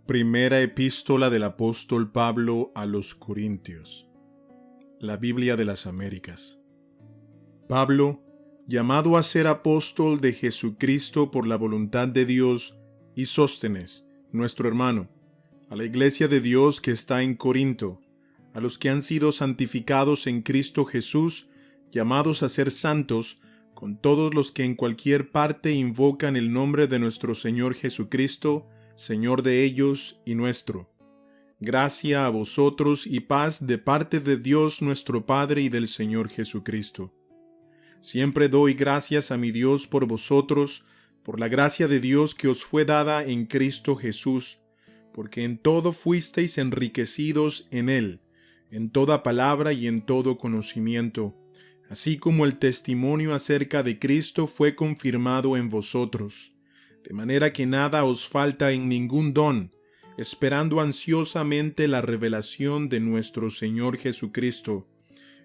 Primera epístola del apóstol Pablo a los Corintios. La Biblia de las Américas. Pablo, llamado a ser apóstol de Jesucristo por la voluntad de Dios, y Sóstenes, nuestro hermano, a la iglesia de Dios que está en Corinto, a los que han sido santificados en Cristo Jesús, llamados a ser santos, con todos los que en cualquier parte invocan el nombre de nuestro Señor Jesucristo, Señor de ellos y nuestro. Gracia a vosotros y paz de parte de Dios nuestro Padre y del Señor Jesucristo. Siempre doy gracias a mi Dios por vosotros, por la gracia de Dios que os fue dada en Cristo Jesús, porque en todo fuisteis enriquecidos en Él, en toda palabra y en todo conocimiento, así como el testimonio acerca de Cristo fue confirmado en vosotros, de manera que nada os falta en ningún don, esperando ansiosamente la revelación de nuestro Señor Jesucristo,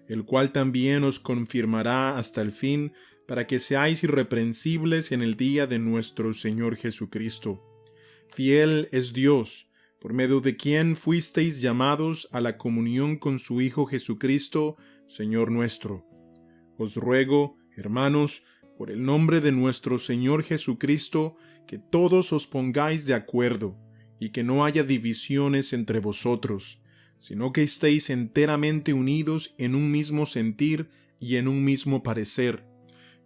el cual también os confirmará hasta el fin, para que seáis irreprensibles en el día de nuestro Señor Jesucristo. Fiel es Dios, por medio de quien fuisteis llamados a la comunión con su Hijo Jesucristo, Señor nuestro. Os ruego, hermanos, por el nombre de nuestro Señor Jesucristo, que todos os pongáis de acuerdo, y que no haya divisiones entre vosotros, sino que estéis enteramente unidos en un mismo sentir y en un mismo parecer,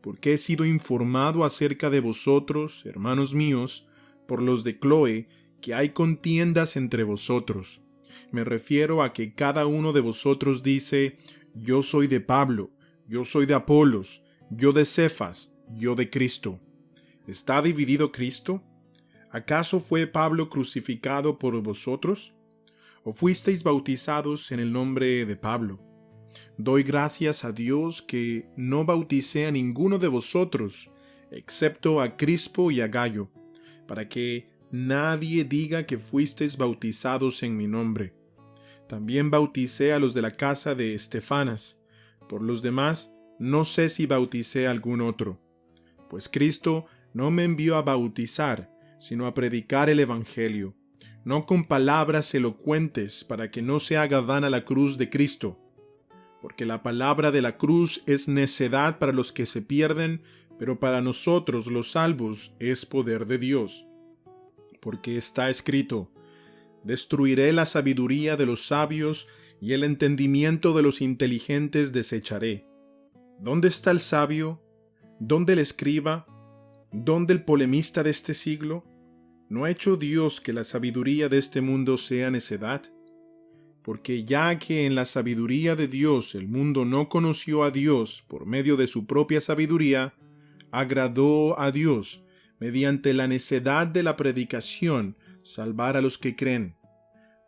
porque he sido informado acerca de vosotros, hermanos míos, por los de Cloe, que hay contiendas entre vosotros. Me refiero a que cada uno de vosotros dice, yo soy de Pablo, yo soy de Apolos, yo de Cefas, yo de Cristo. ¿Está dividido Cristo? ¿Acaso fue Pablo crucificado por vosotros? ¿O fuisteis bautizados en el nombre de Pablo? Doy gracias a Dios que no bauticé a ninguno de vosotros, excepto a Crispo y a Gayo, para que nadie diga que fuisteis bautizados en mi nombre. También bauticé a los de la casa de Estefanas. Por los demás, no sé si bauticé a algún otro. Pues Cristo no me envió a bautizar, sino a predicar el Evangelio, no con palabras elocuentes, para que no se haga vana la cruz de Cristo. Porque la palabra de la cruz es necedad para los que se pierden, pero para nosotros los salvos es poder de Dios. Porque está escrito, destruiré la sabiduría de los sabios, y el entendimiento de los inteligentes desecharé. ¿Dónde está el sabio? ¿Dónde el escriba? ¿Dónde el polemista de este siglo? ¿No ha hecho Dios que la sabiduría de este mundo sea necedad? Porque ya que en la sabiduría de Dios el mundo no conoció a Dios por medio de su propia sabiduría, agradó a Dios, mediante la necedad de la predicación, salvar a los que creen.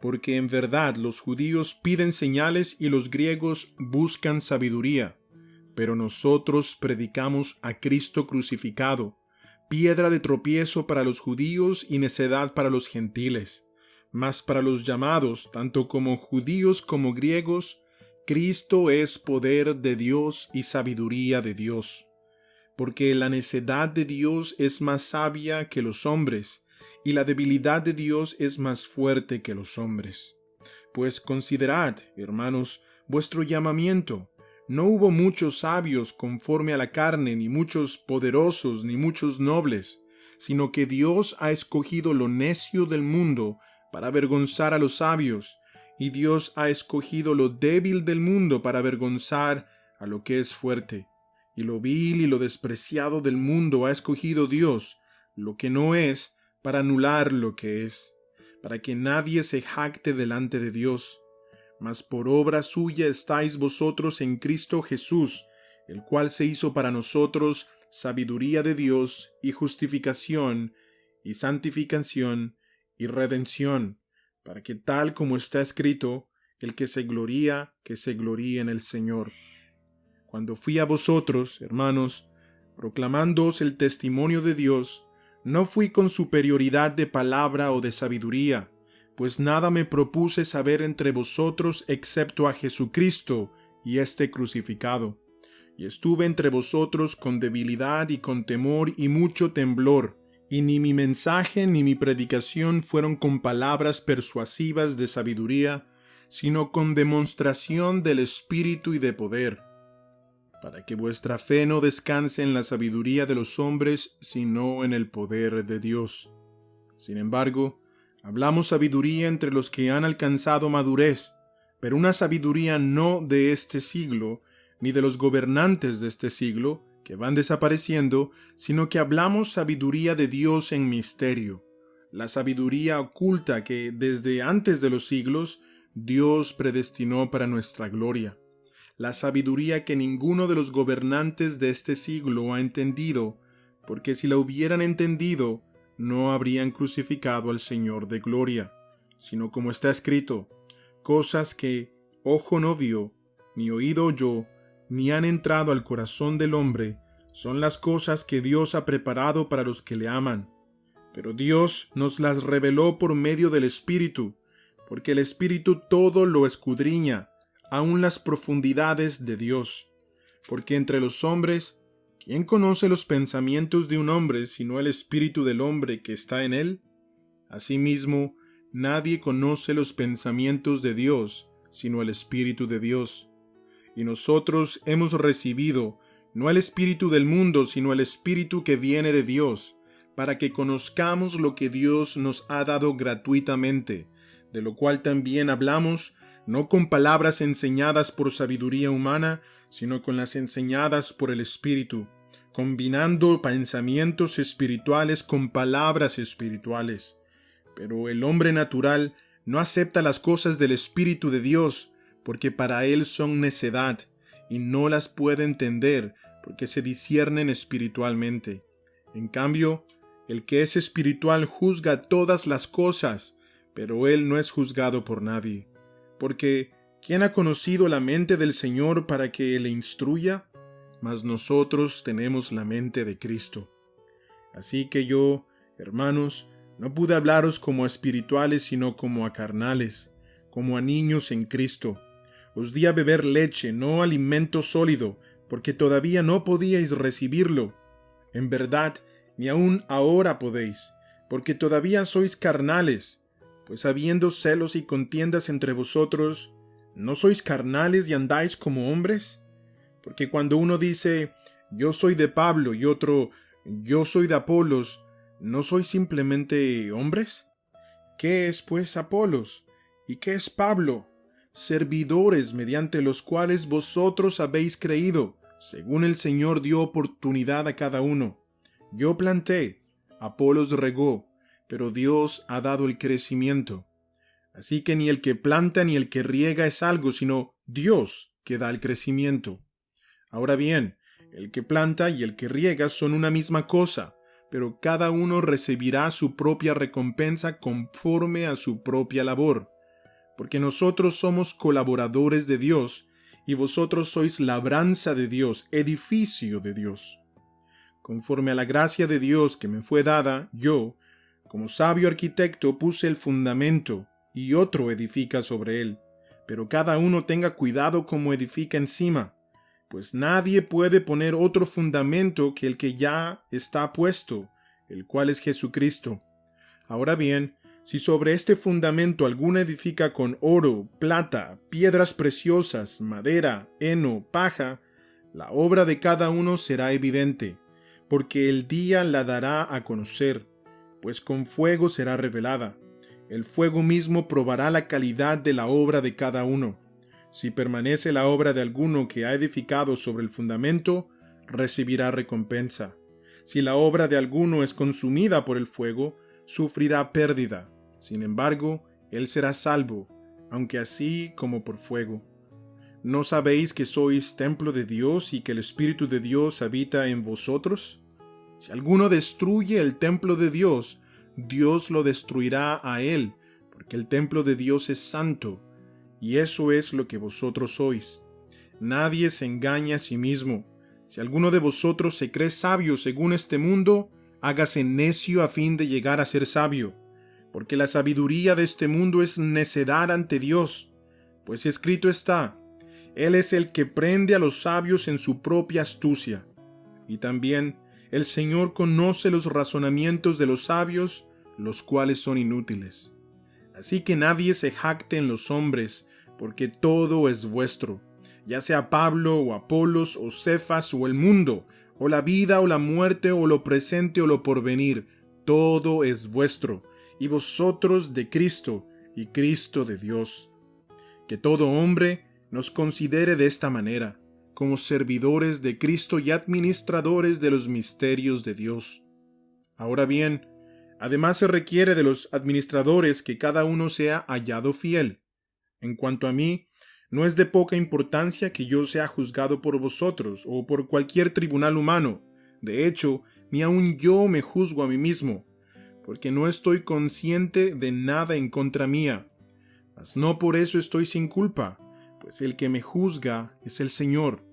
Porque en verdad los judíos piden señales y los griegos buscan sabiduría, pero nosotros predicamos a Cristo crucificado, piedra de tropiezo para los judíos y necedad para los gentiles. Mas para los llamados, tanto como judíos como griegos, Cristo es poder de Dios y sabiduría de Dios. Porque la necedad de Dios es más sabia que los hombres, y la debilidad de Dios es más fuerte que los hombres. Pues considerad, hermanos, vuestro llamamiento. No hubo muchos sabios conforme a la carne, ni muchos poderosos, ni muchos nobles, sino que Dios ha escogido lo necio del mundo para avergonzar a los sabios, y Dios ha escogido lo débil del mundo para avergonzar a lo que es fuerte. Y lo vil y lo despreciado del mundo ha escogido Dios, lo que no es, para anular lo que es, para que nadie se jacte delante de Dios. Mas por obra suya estáis vosotros en Cristo Jesús, el cual se hizo para nosotros sabiduría de Dios y justificación y santificación y redención, para que tal como está escrito, el que se gloría en el Señor. Cuando fui a vosotros, hermanos, proclamándoos el testimonio de Dios, no fui con superioridad de palabra o de sabiduría, pues nada me propuse saber entre vosotros excepto a Jesucristo y este crucificado. Y estuve entre vosotros con debilidad y con temor y mucho temblor, Y ni mi mensaje ni mi predicación fueron con palabras persuasivas de sabiduría, sino con demostración del Espíritu y de poder, para que vuestra fe no descanse en la sabiduría de los hombres, sino en el poder de Dios. Sin embargo, hablamos sabiduría entre los que han alcanzado madurez, pero una sabiduría no de este siglo, ni de los gobernantes de este siglo, que van desapareciendo, sino que hablamos sabiduría de Dios en misterio, la sabiduría oculta que desde antes de los siglos Dios predestinó para nuestra gloria, la sabiduría que ninguno de los gobernantes de este siglo ha entendido, porque si la hubieran entendido, no habrían crucificado al Señor de gloria, sino como está escrito, cosas que ojo no vio, ni oído oyó, ni han entrado al corazón del hombre, son las cosas que Dios ha preparado para los que le aman. Pero Dios nos las reveló por medio del Espíritu, porque el Espíritu todo lo escudriña, aun las profundidades de Dios. Porque entre los hombres, ¿quién conoce los pensamientos de un hombre sino el espíritu del hombre que está en él? Asimismo, nadie conoce los pensamientos de Dios sino el Espíritu de Dios. Y nosotros hemos recibido no el espíritu del mundo, sino el Espíritu que viene de Dios, para que conozcamos lo que Dios nos ha dado gratuitamente, de lo cual también hablamos, no con palabras enseñadas por sabiduría humana, sino con las enseñadas por el Espíritu, combinando pensamientos espirituales con palabras espirituales. Pero el hombre natural no acepta las cosas del Espíritu de Dios, porque para él son necedad, y no las puede entender, porque se disciernen espiritualmente. En cambio, el que es espiritual juzga todas las cosas, pero él no es juzgado por nadie. Porque, ¿quién ha conocido la mente del Señor para que le instruya? Mas nosotros tenemos la mente de Cristo. Así que yo, hermanos, no pude hablaros como a espirituales, sino como a carnales, como a niños en Cristo. Os di a beber leche, no alimento sólido, porque todavía no podíais recibirlo. En verdad, ni aun ahora podéis, porque todavía sois carnales, pues habiendo celos y contiendas entre vosotros, ¿no sois carnales y andáis como hombres? Porque cuando uno dice, yo soy de Pablo, y otro, yo soy de Apolos, ¿no sois simplemente hombres? ¿Qué es pues Apolos? ¿Y qué es Pablo? Servidores mediante los cuales vosotros habéis creído, según el Señor dio oportunidad a cada uno. Yo planté, Apolos regó, pero Dios ha dado el crecimiento. Así que ni el que planta ni el que riega es algo, sino Dios que da el crecimiento. Ahora bien, el que planta y el que riega son una misma cosa, pero cada uno recibirá su propia recompensa conforme a su propia labor. Porque nosotros somos colaboradores de Dios, y vosotros sois labranza de Dios, edificio de Dios. Conforme a la gracia de Dios que me fue dada, yo, como sabio arquitecto, puse el fundamento, y otro edifica sobre él. Pero cada uno tenga cuidado como edifica encima, pues nadie puede poner otro fundamento que el que ya está puesto, el cual es Jesucristo. Ahora bien, si sobre este fundamento alguno edifica con oro, plata, piedras preciosas, madera, heno, paja, la obra de cada uno será evidente, porque el día la dará a conocer, pues con fuego será revelada. El fuego mismo probará la calidad de la obra de cada uno. Si permanece la obra de alguno que ha edificado sobre el fundamento, recibirá recompensa. Si la obra de alguno es consumida por el fuego, sufrirá pérdida. Sin embargo, él será salvo, aunque así como por fuego. ¿No sabéis que sois templo de Dios y que el Espíritu de Dios habita en vosotros? Si alguno destruye el templo de Dios, Dios lo destruirá a él, porque el templo de Dios es santo, y eso es lo que vosotros sois. Nadie se engaña a sí mismo. Si alguno de vosotros se cree sabio según este mundo, hágase necio a fin de llegar a ser sabio, porque la sabiduría de este mundo es necedad ante Dios, pues escrito está, Él es el que prende a los sabios en su propia astucia. Y también, El Señor conoce los razonamientos de los sabios, los cuales son inútiles. Así que nadie se jacte en los hombres, porque todo es vuestro, ya sea Pablo o Apolos o Cefas o el mundo, o la vida o la muerte o lo presente o lo porvenir, todo es vuestro, y vosotros de Cristo, y Cristo de Dios. Que todo hombre nos considere de esta manera, como servidores de Cristo y administradores de los misterios de Dios. Ahora bien, además se requiere de los administradores que cada uno sea hallado fiel. En cuanto a mí, no es de poca importancia que yo sea juzgado por vosotros o por cualquier tribunal humano. De hecho, ni aun yo me juzgo a mí mismo, porque no estoy consciente de nada en contra mía. Mas no por eso estoy sin culpa, pues el que me juzga es el Señor.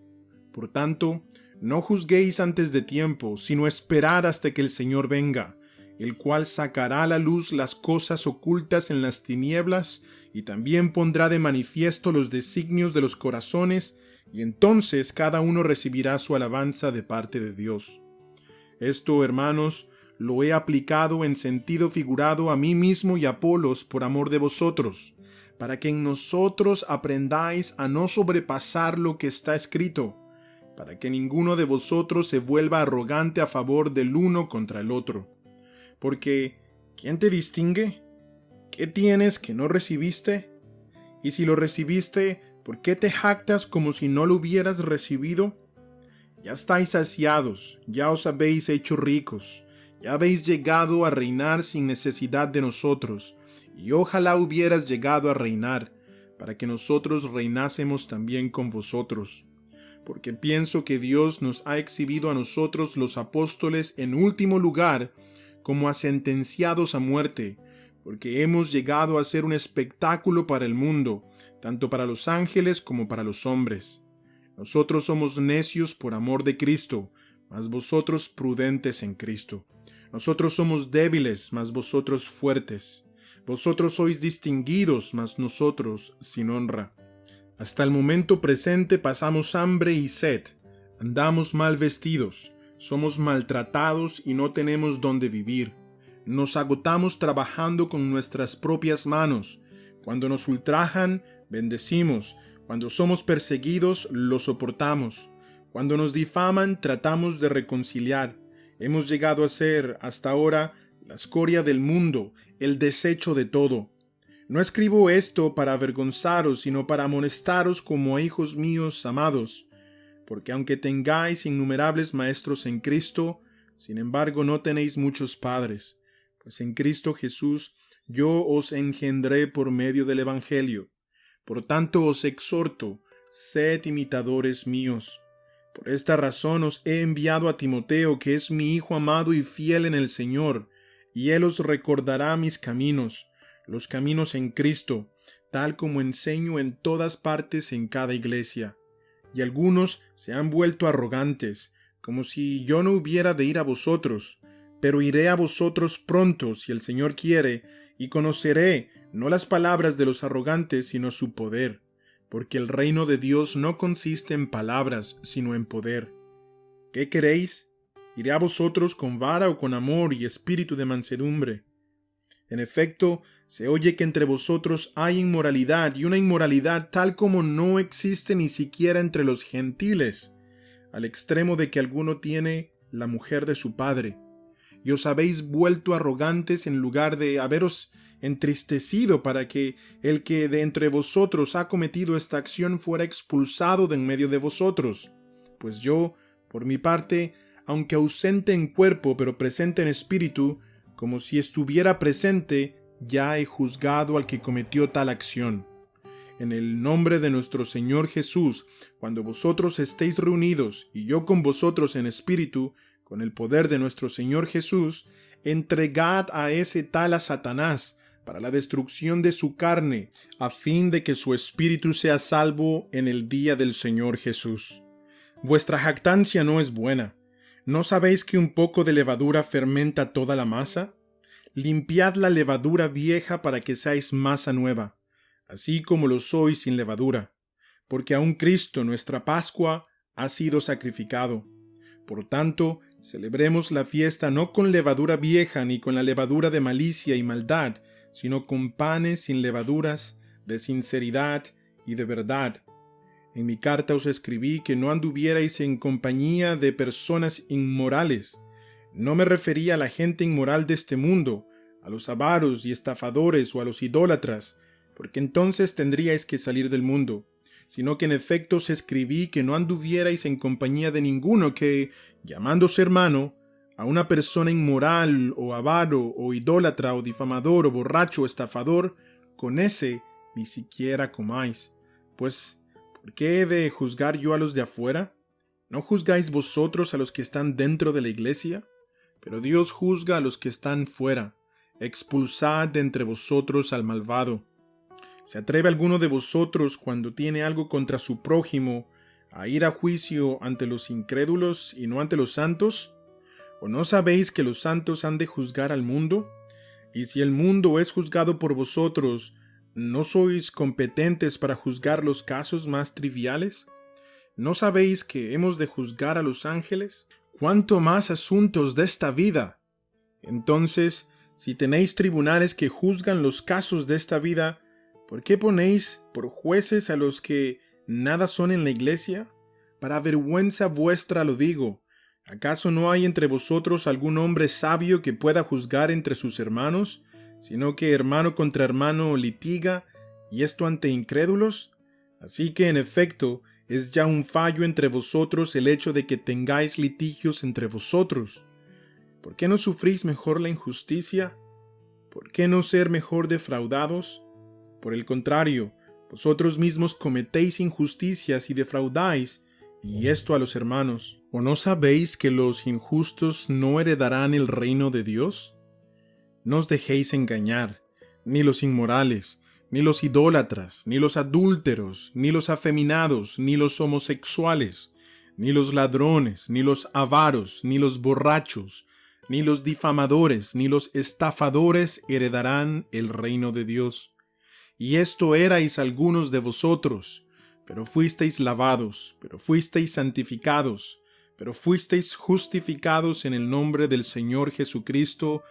Por tanto, no juzguéis antes de tiempo, sino esperad hasta que el Señor venga, el cual sacará a la luz las cosas ocultas en las tinieblas, y también pondrá de manifiesto los designios de los corazones, y entonces cada uno recibirá su alabanza de parte de Dios. Esto, hermanos, lo he aplicado en sentido figurado a mí mismo y a Apolos por amor de vosotros, para que en nosotros aprendáis a no sobrepasar lo que está escrito, para que ninguno de vosotros se vuelva arrogante a favor del uno contra el otro. Porque, ¿quién te distingue? ¿Qué tienes que no recibiste? Y si lo recibiste, ¿por qué te jactas como si no lo hubieras recibido? Ya estáis saciados, ya os habéis hecho ricos, ya habéis llegado a reinar sin necesidad de nosotros, y ojalá hubieras llegado a reinar, para que nosotros reinásemos también con vosotros. Porque pienso que Dios nos ha exhibido a nosotros los apóstoles en último lugar, como a sentenciados a muerte, porque hemos llegado a ser un espectáculo para el mundo, tanto para los ángeles como para los hombres. Nosotros somos necios por amor de Cristo, mas vosotros prudentes en Cristo. Nosotros somos débiles, mas vosotros fuertes. Vosotros sois distinguidos, mas nosotros sin honra. Hasta el momento presente pasamos hambre y sed, andamos mal vestidos, somos maltratados y no tenemos dónde vivir. Nos agotamos trabajando con nuestras propias manos. Cuando nos ultrajan, bendecimos. Cuando somos perseguidos, lo soportamos. Cuando nos difaman, tratamos de reconciliar. Hemos llegado a ser, hasta ahora, la escoria del mundo, el desecho de todo. No escribo esto para avergonzaros, sino para amonestaros como a hijos míos amados. Porque aunque tengáis innumerables maestros en Cristo, sin embargo no tenéis muchos padres, pues en Cristo Jesús yo os engendré por medio del Evangelio. Por tanto os exhorto, sed imitadores míos. Por esta razón os he enviado a Timoteo, que es mi hijo amado y fiel en el Señor, y él os recordará mis caminos, los caminos en Cristo, tal como enseño en todas partes en cada iglesia. Y algunos se han vuelto arrogantes, como si yo no hubiera de ir a vosotros, pero iré a vosotros pronto, si el Señor quiere, y conoceré no las palabras de los arrogantes, sino su poder, porque el reino de Dios no consiste en palabras, sino en poder. ¿Qué queréis? ¿Iré a vosotros con vara o con amor y espíritu de mansedumbre? En efecto, se oye que entre vosotros hay inmoralidad, y una inmoralidad tal como no existe ni siquiera entre los gentiles, al extremo de que alguno tiene la mujer de su padre. Y os habéis vuelto arrogantes en lugar de haberos entristecido para que el que de entre vosotros ha cometido esta acción fuera expulsado de en medio de vosotros. Pues yo, por mi parte, aunque ausente en cuerpo pero presente en espíritu, como si estuviera presente, ya he juzgado al que cometió tal acción. En el nombre de nuestro Señor Jesús, cuando vosotros estéis reunidos, y yo con vosotros en espíritu, con el poder de nuestro Señor Jesús, entregad a ese tal a Satanás, para la destrucción de su carne, a fin de que su espíritu sea salvo en el día del Señor Jesús. Vuestra jactancia no es buena. ¿No sabéis que un poco de levadura fermenta toda la masa? Limpiad la levadura vieja para que seáis masa nueva, así como lo sois sin levadura, porque aun Cristo, nuestra Pascua, ha sido sacrificado. Por tanto, Celebremos la fiesta no con levadura vieja ni con la levadura de malicia y maldad, sino con panes sin levaduras, de sinceridad y de verdad. En mi carta os escribí que no anduvierais en compañía de personas inmorales. No me refería a la gente inmoral de este mundo, a los avaros y estafadores o a los idólatras, porque entonces tendríais que salir del mundo, sino que en efecto os escribí que no anduvierais en compañía de ninguno que, llamándose hermano, a una persona inmoral o avaro o idólatra o difamador o borracho o estafador, con ese ni siquiera comáis. Pues, ¿por qué he de juzgar yo a los de afuera? ¿No juzgáis vosotros a los que están dentro de la iglesia? Pero Dios juzga a los que están fuera. Expulsad de entre vosotros al malvado. ¿Se atreve alguno de vosotros, cuando tiene algo contra su prójimo, a ir a juicio ante los incrédulos y no ante los santos? ¿O no sabéis que los santos han de juzgar al mundo? Y si el mundo es juzgado por vosotros, ¿no sois competentes para juzgar los casos más triviales? ¿No sabéis que hemos de juzgar a los ángeles? ¿Cuánto más asuntos de esta vida? Entonces, si tenéis tribunales que juzgan los casos de esta vida, ¿por qué ponéis por jueces a los que nada son en la iglesia? Para vergüenza vuestra lo digo. ¿Acaso no hay entre vosotros algún hombre sabio que pueda juzgar entre sus hermanos, sino que hermano contra hermano litiga, y esto ante incrédulos? Así que en efecto es ya un fallo entre vosotros el hecho de que tengáis litigios entre vosotros. ¿Por qué no sufrís mejor la injusticia? ¿Por qué no ser mejor defraudados? Por el contrario, vosotros mismos cometéis injusticias y defraudáis, y esto a los hermanos. ¿O no sabéis que los injustos no heredarán el reino de Dios? No os dejéis engañar, ni los inmorales, ni los idólatras, ni los adúlteros, ni los afeminados, ni los homosexuales, ni los ladrones, ni los avaros, ni los borrachos, ni los difamadores, ni los estafadores heredarán el reino de Dios. Y esto erais algunos de vosotros, pero fuisteis lavados, pero fuisteis santificados, pero fuisteis justificados en el nombre del Señor Jesucristo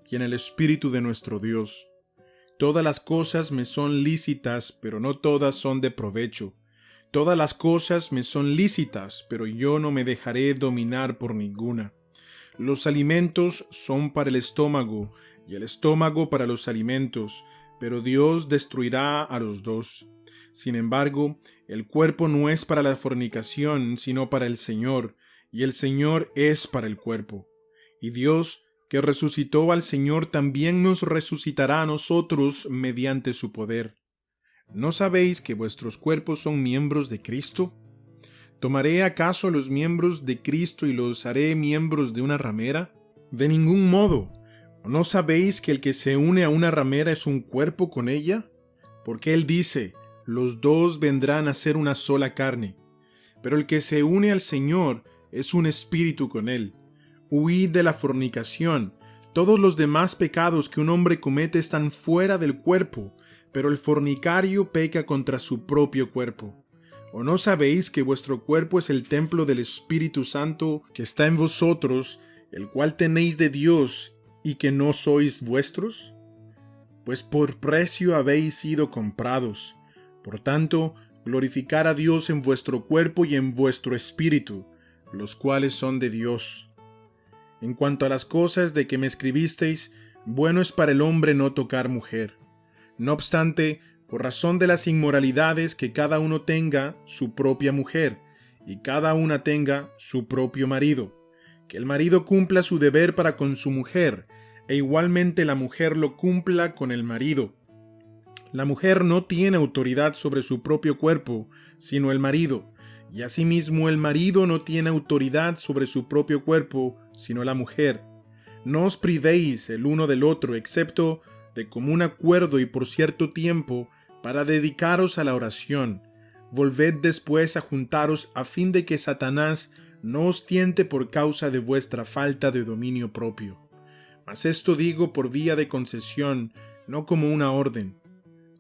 y en el Espíritu de nuestro Dios. Todas las cosas me son lícitas, pero no todas son de provecho. Todas las cosas me son lícitas, pero yo no me dejaré dominar por ninguna. Los alimentos son para el estómago, y el estómago para los alimentos, pero Dios destruirá a los dos. Sin embargo, el cuerpo no es para la fornicación, sino para el Señor, y el Señor es para el cuerpo. Y Dios, que resucitó al Señor, también nos resucitará a nosotros mediante su poder. ¿No sabéis que vuestros cuerpos son miembros de Cristo? ¿Tomaré acaso los miembros de Cristo y los haré miembros de una ramera? De ningún modo. ¿No sabéis que el que se une a una ramera es un cuerpo con ella? Porque él dice, los dos vendrán a ser una sola carne. Pero el que se une al Señor es un espíritu con él. Huid de la fornicación. Todos los demás pecados que un hombre comete están fuera del cuerpo, pero el fornicario peca contra su propio cuerpo. ¿O no sabéis que vuestro cuerpo es el templo del Espíritu Santo que está en vosotros, el cual tenéis de Dios, y que no sois vuestros? Pues por precio habéis sido comprados. Por tanto, glorificar a Dios en vuestro cuerpo y en vuestro espíritu, los cuales son de Dios. En cuanto a las cosas de que me escribisteis, bueno es para el hombre no tocar mujer. No obstante, por razón de las inmoralidades, que cada uno tenga su propia mujer, y cada una tenga su propio marido. Que el marido cumpla su deber para con su mujer, e igualmente la mujer lo cumpla con el marido. La mujer no tiene autoridad sobre su propio cuerpo, sino el marido, y asimismo el marido no tiene autoridad sobre su propio cuerpo, sino la mujer. No os privéis el uno del otro, excepto de común acuerdo y por cierto tiempo, para dedicaros a la oración. Volved después a juntaros a fin de que Satanás no os tiente por causa de vuestra falta de dominio propio. Mas esto digo por vía de concesión, no como una orden.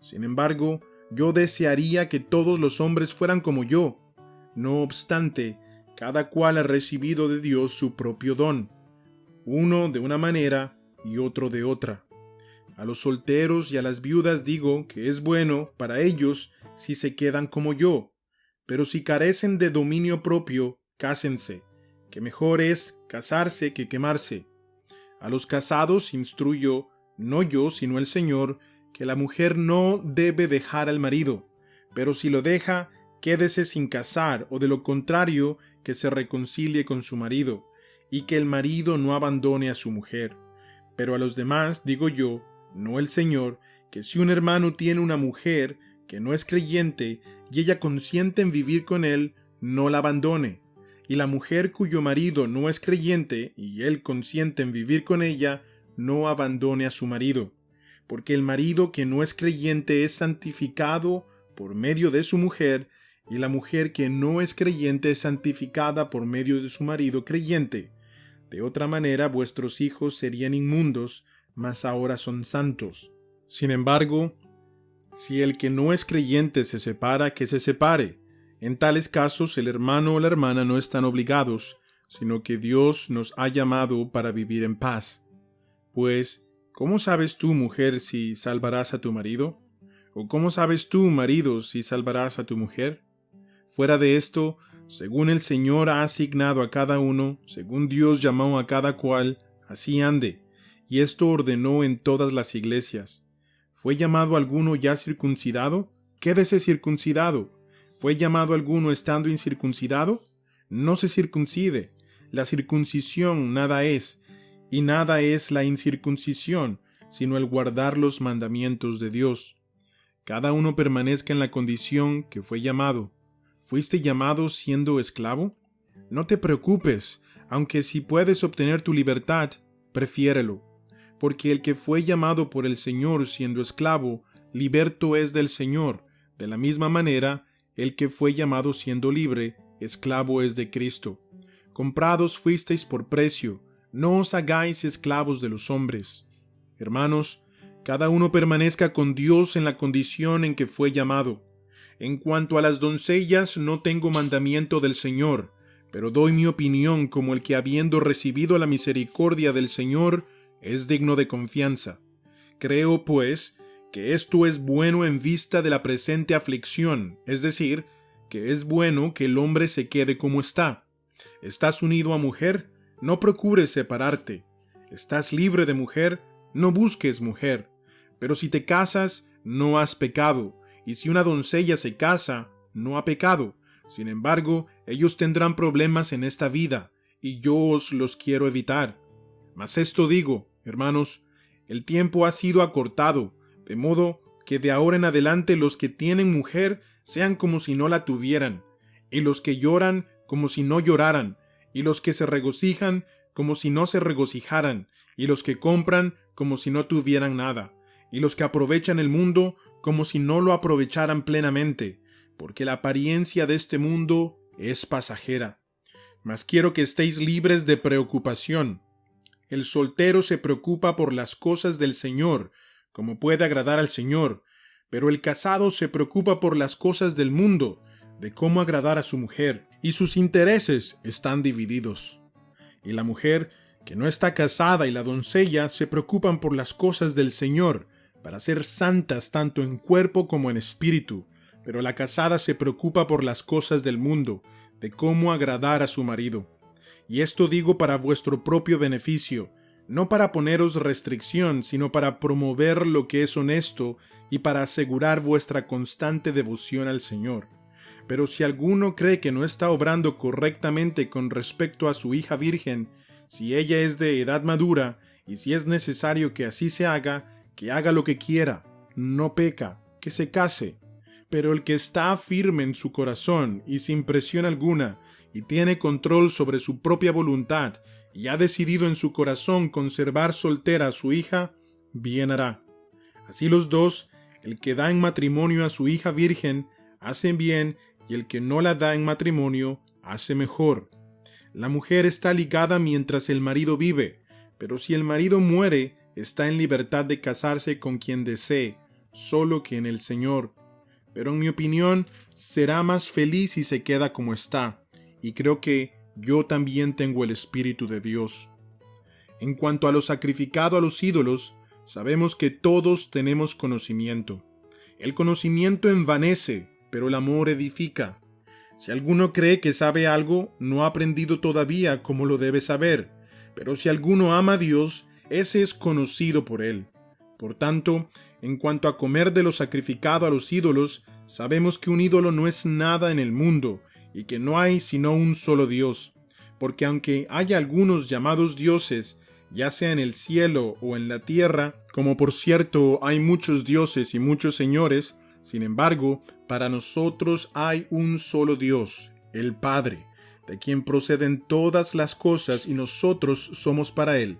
Sin embargo, yo desearía que todos los hombres fueran como yo. No obstante, cada cual ha recibido de Dios su propio don, uno de una manera y otro de otra. A los solteros y a las viudas digo que es bueno para ellos si se quedan como yo, pero si carecen de dominio propio, cásense, que mejor es casarse que quemarse. A los casados instruyo, no yo sino el Señor, que la mujer no debe dejar al marido, pero si lo deja, quédese sin casar, o de lo contrario, que se reconcilie con su marido, y que el marido no abandone a su mujer. Pero a los demás digo yo, no el Señor, que si un hermano tiene una mujer que no es creyente, y ella consiente en vivir con él, no la abandone. Y la mujer cuyo marido no es creyente, y él consiente en vivir con ella, no abandone a su marido. Porque el marido que no es creyente es santificado por medio de su mujer, y la mujer que no es creyente es santificada por medio de su marido creyente. De otra manera vuestros hijos serían inmundos, mas ahora son santos. Sin embargo, si el que no es creyente se separa, que se separe. En tales casos el hermano o la hermana no están obligados, sino que Dios nos ha llamado para vivir en paz. Pues, ¿cómo sabes tú, mujer, si salvarás a tu marido? ¿O cómo sabes tú, marido, si salvarás a tu mujer? Fuera de esto, según el Señor ha asignado a cada uno, según Dios llamó a cada cual, así ande, y esto ordenó en todas las iglesias. ¿Fue llamado alguno ya circuncidado? Quédese circuncidado. ¿Fue llamado alguno estando incircuncidado? No se circuncide. La circuncisión nada es, y nada es la incircuncisión, sino el guardar los mandamientos de Dios. Cada uno permanezca en la condición que fue llamado. ¿Fuiste llamado siendo esclavo? No te preocupes, aunque si puedes obtener tu libertad, prefiérelo. Porque el que fue llamado por el Señor siendo esclavo, liberto es del Señor. De la misma manera, el que fue llamado siendo libre, esclavo es de Cristo. Comprados fuisteis por precio, no os hagáis esclavos de los hombres. Hermanos, cada uno permanezca con Dios en la condición en que fue llamado. En cuanto a las doncellas, no tengo mandamiento del Señor, pero doy mi opinión como el que habiendo recibido la misericordia del Señor, es digno de confianza. Creo, pues, que esto es bueno en vista de la presente aflicción, es decir, que es bueno que el hombre se quede como está. ¿Estás unido a mujer? No procures separarte. ¿Estás libre de mujer? No busques mujer. Pero si te casas, no has pecado, y si una doncella se casa, no ha pecado. Sin embargo, ellos tendrán problemas en esta vida, y yo os los quiero evitar. Mas esto digo, hermanos, el tiempo ha sido acortado, de modo que de ahora en adelante los que tienen mujer sean como si no la tuvieran, y los que lloran como si no lloraran, y los que se regocijan como si no se regocijaran, y los que compran como si no tuvieran nada, y los que aprovechan el mundo como si no lo aprovecharan plenamente, porque la apariencia de este mundo es pasajera. Mas quiero que estéis libres de preocupación. El soltero se preocupa por las cosas del Señor, como puede agradar al Señor, pero el casado se preocupa por las cosas del mundo, de cómo agradar a su mujer, y sus intereses están divididos. Y la mujer que no está casada y la doncella se preocupan por las cosas del Señor, para ser santas tanto en cuerpo como en espíritu, pero la casada se preocupa por las cosas del mundo, de cómo agradar a su marido. Y esto digo para vuestro propio beneficio, no para poneros restricción, sino para promover lo que es honesto y para asegurar vuestra constante devoción al Señor. Pero si alguno cree que no está obrando correctamente con respecto a su hija virgen, si ella es de edad madura, y si es necesario que así se haga, que haga lo que quiera, no peca, que se case. Pero el que está firme en su corazón y sin presión alguna, y tiene control sobre su propia voluntad, y ha decidido en su corazón conservar soltera a su hija, bien hará. Así los dos, el que da en matrimonio a su hija virgen, hace bien, y el que no la da en matrimonio, hace mejor. La mujer está ligada mientras el marido vive, pero si el marido muere, está en libertad de casarse con quien desee, solo que en el Señor. Pero en mi opinión, será más feliz si se queda como está, y creo que yo también tengo el Espíritu de Dios. En cuanto a lo sacrificado a los ídolos, sabemos que todos tenemos conocimiento. El conocimiento envanece, pero el amor edifica. Si alguno cree que sabe algo, no ha aprendido todavía como lo debe saber, pero si alguno ama a Dios, ese es conocido por él. Por tanto, en cuanto a comer de lo sacrificado a los ídolos, sabemos que un ídolo no es nada en el mundo, y que no hay sino un solo Dios, porque aunque haya algunos llamados dioses, ya sea en el cielo o en la tierra, como por cierto hay muchos dioses y muchos señores, sin embargo, para nosotros hay un solo Dios, el Padre, de quien proceden todas las cosas y nosotros somos para Él,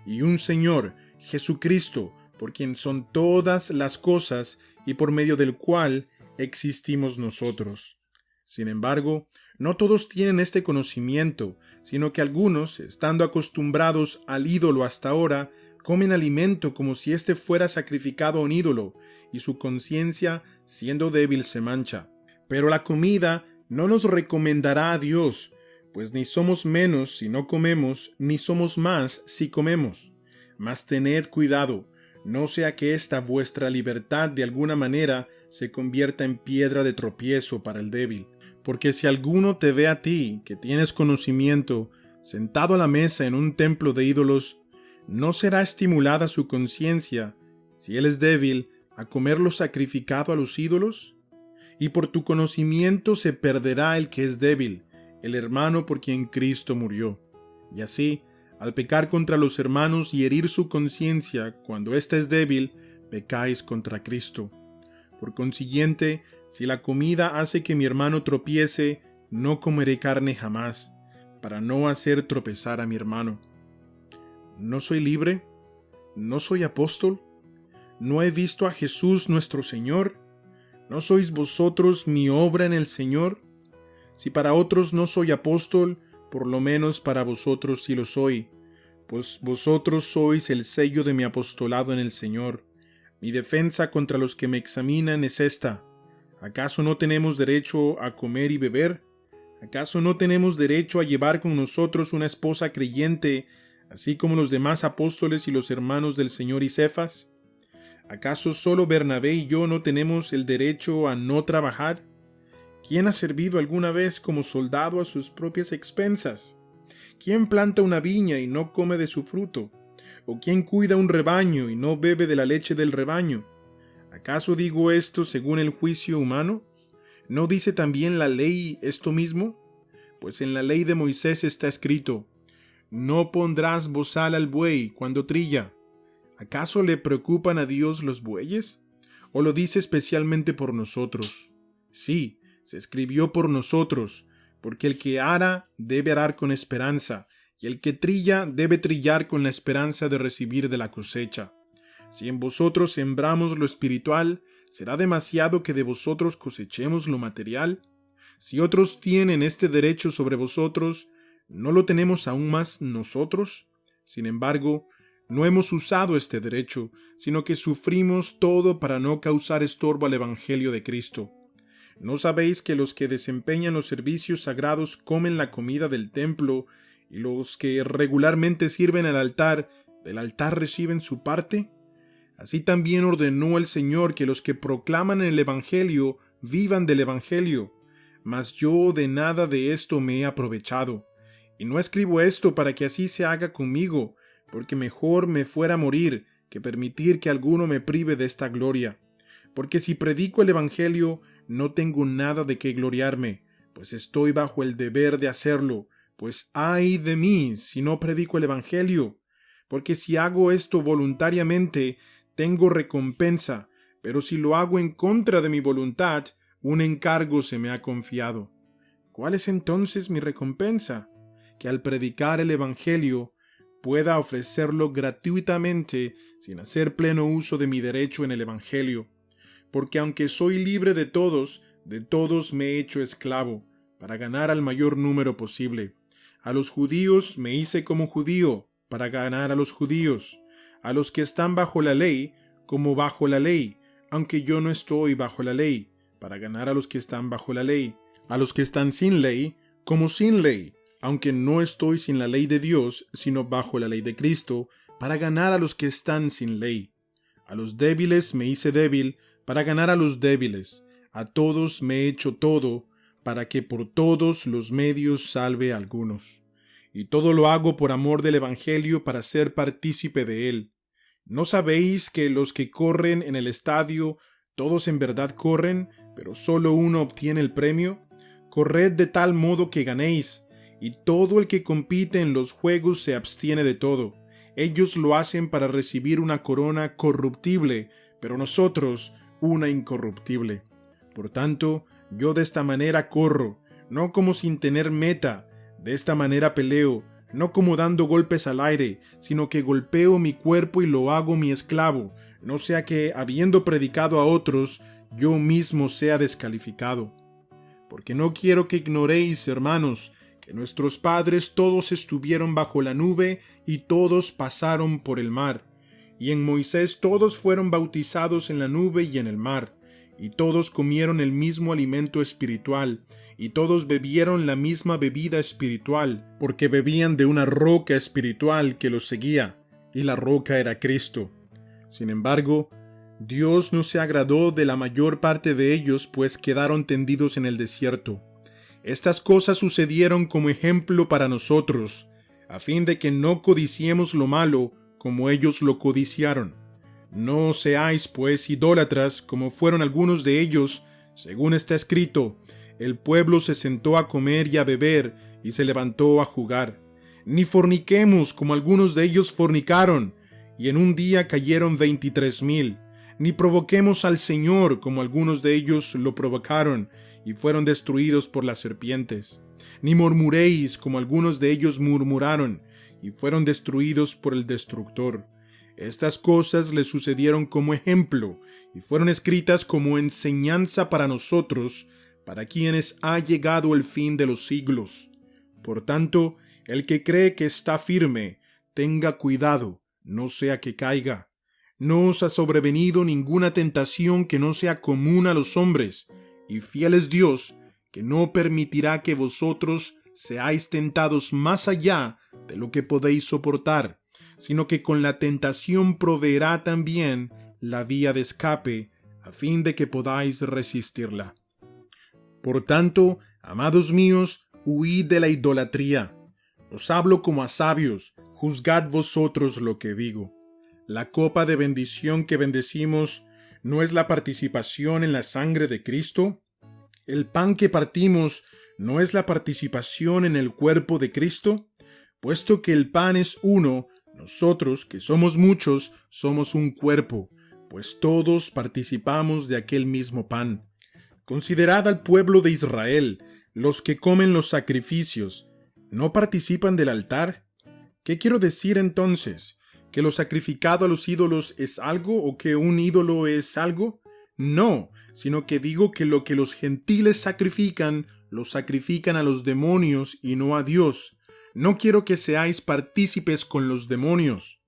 y un Señor, Jesucristo, por quien son todas las cosas y por medio del cual existimos nosotros. Sin embargo, no todos tienen este conocimiento, sino que algunos, estando acostumbrados al ídolo hasta ahora, comen alimento como si éste fuera sacrificado a un ídolo, y su conciencia, siendo débil, se mancha. Pero la comida no nos recomendará a Dios, pues ni somos menos si no comemos, ni somos más si comemos. Mas tened cuidado, no sea que esta vuestra libertad de alguna manera se convierta en piedra de tropiezo para el débil. Porque si alguno te ve a ti, que tienes conocimiento, sentado a la mesa en un templo de ídolos, ¿no será estimulada su conciencia, si él es débil, a comer lo sacrificado a los ídolos? Y por tu conocimiento se perderá el que es débil, el hermano por quien Cristo murió. Y así, al pecar contra los hermanos y herir su conciencia cuando ésta es débil, pecáis contra Cristo. Por consiguiente, si la comida hace que mi hermano tropiece, no comeré carne jamás, para no hacer tropezar a mi hermano. ¿No soy libre? ¿No soy apóstol? ¿No he visto a Jesús nuestro Señor? ¿No sois vosotros mi obra en el Señor? Si para otros no soy apóstol, por lo menos para vosotros sí lo soy, pues vosotros sois el sello de mi apostolado en el Señor. Mi defensa contra los que me examinan es esta: ¿acaso no tenemos derecho a comer y beber? ¿Acaso no tenemos derecho a llevar con nosotros una esposa creyente, así como los demás apóstoles y los hermanos del Señor y Cefas? ¿Acaso solo Bernabé y yo no tenemos el derecho a no trabajar? ¿Quién ha servido alguna vez como soldado a sus propias expensas? ¿Quién planta una viña y no come de su fruto? ¿O quién cuida un rebaño y no bebe de la leche del rebaño? ¿Acaso digo esto según el juicio humano? ¿No dice también la ley esto mismo? Pues en la ley de Moisés está escrito: no pondrás bozal al buey cuando trilla. ¿Acaso le preocupan a Dios los bueyes? ¿O lo dice especialmente por nosotros? Sí, se escribió por nosotros, porque el que ara debe arar con esperanza, y el que trilla debe trillar con la esperanza de recibir de la cosecha. Si en vosotros sembramos lo espiritual, ¿será demasiado que de vosotros cosechemos lo material? Si otros tienen este derecho sobre vosotros, ¿no lo tenemos aún más nosotros? Sin embargo, no hemos usado este derecho, sino que sufrimos todo para no causar estorbo al Evangelio de Cristo. ¿No sabéis que los que desempeñan los servicios sagrados comen la comida del templo, y los que regularmente sirven al altar, del altar reciben su parte? Así también ordenó el Señor que los que proclaman el Evangelio vivan del Evangelio. Mas yo de nada de esto me he aprovechado. Y no escribo esto para que así se haga conmigo, porque mejor me fuera a morir que permitir que alguno me prive de esta gloria. Porque si predico el Evangelio, no tengo nada de qué gloriarme, pues estoy bajo el deber de hacerlo, pues ay de mí si no predico el Evangelio. Porque si hago esto voluntariamente, tengo recompensa, pero si lo hago en contra de mi voluntad, un encargo se me ha confiado. ¿Cuál es entonces mi recompensa? Que al predicar el Evangelio pueda ofrecerlo gratuitamente sin hacer pleno uso de mi derecho en el Evangelio. Porque aunque soy libre de todos me he hecho esclavo, para ganar al mayor número posible. A los judíos me hice como judío, para ganar a los judíos. A los que están bajo la ley, como bajo la ley, aunque yo no estoy bajo la ley, para ganar a los que están bajo la ley. A los que están sin ley, como sin ley, aunque no estoy sin la ley de Dios, sino bajo la ley de Cristo, para ganar a los que están sin ley. A los débiles me hice débil, para ganar a los débiles. A todos me he hecho todo, para que por todos los medios salve a algunos. Y todo lo hago por amor del Evangelio, para ser partícipe de él. ¿No sabéis que los que corren en el estadio, todos en verdad corren, pero solo uno obtiene el premio? Corred de tal modo que ganéis, y todo el que compite en los juegos se abstiene de todo. Ellos lo hacen para recibir una corona corruptible, pero nosotros una incorruptible. Por tanto, yo de esta manera corro, no como sin tener meta, de esta manera peleo, no como dando golpes al aire, sino que golpeo mi cuerpo y lo hago mi esclavo, no sea que, habiendo predicado a otros, yo mismo sea descalificado. Porque no quiero que ignoréis, hermanos, que nuestros padres todos estuvieron bajo la nube y todos pasaron por el mar. Y en Moisés todos fueron bautizados en la nube y en el mar. Y todos comieron el mismo alimento espiritual, y todos bebieron la misma bebida espiritual, porque bebían de una roca espiritual que los seguía, y la roca era Cristo. Sin embargo, Dios no se agradó de la mayor parte de ellos, pues quedaron tendidos en el desierto. Estas cosas sucedieron como ejemplo para nosotros, a fin de que no codiciemos lo malo como ellos lo codiciaron. No seáis, pues, idólatras, como fueron algunos de ellos, según está escrito: el pueblo se sentó a comer y a beber, y se levantó a jugar. Ni forniquemos, como algunos de ellos fornicaron, y en un día cayeron 23,000. Ni provoquemos al Señor, como algunos de ellos lo provocaron, y fueron destruidos por las serpientes. Ni murmuréis, como algunos de ellos murmuraron, y fueron destruidos por el destructor. Estas cosas les sucedieron como ejemplo, y fueron escritas como enseñanza para nosotros, para quienes ha llegado el fin de los siglos. Por tanto, el que cree que está firme, tenga cuidado, no sea que caiga. No os ha sobrevenido ninguna tentación que no sea común a los hombres, y fiel es Dios, que no permitirá que vosotros seáis tentados más allá de lo que podéis soportar, sino que con la tentación proveerá también la vía de escape, a fin de que podáis resistirla. Por tanto, amados míos, huid de la idolatría. Os hablo como a sabios, juzgad vosotros lo que digo. La copa de bendición que bendecimos, ¿no es la participación en la sangre de Cristo? ¿El pan que partimos no es la participación en el cuerpo de Cristo? Puesto que el pan es uno, nosotros, que somos muchos, somos un cuerpo, pues todos participamos de aquel mismo pan. Considerad al pueblo de Israel, los que comen los sacrificios, ¿no participan del altar? ¿Qué quiero decir entonces? ¿Que lo sacrificado a los ídolos es algo o que un ídolo es algo? No, sino que digo que lo que los gentiles sacrifican, lo sacrifican a los demonios y no a Dios. No quiero que seáis partícipes con los demonios.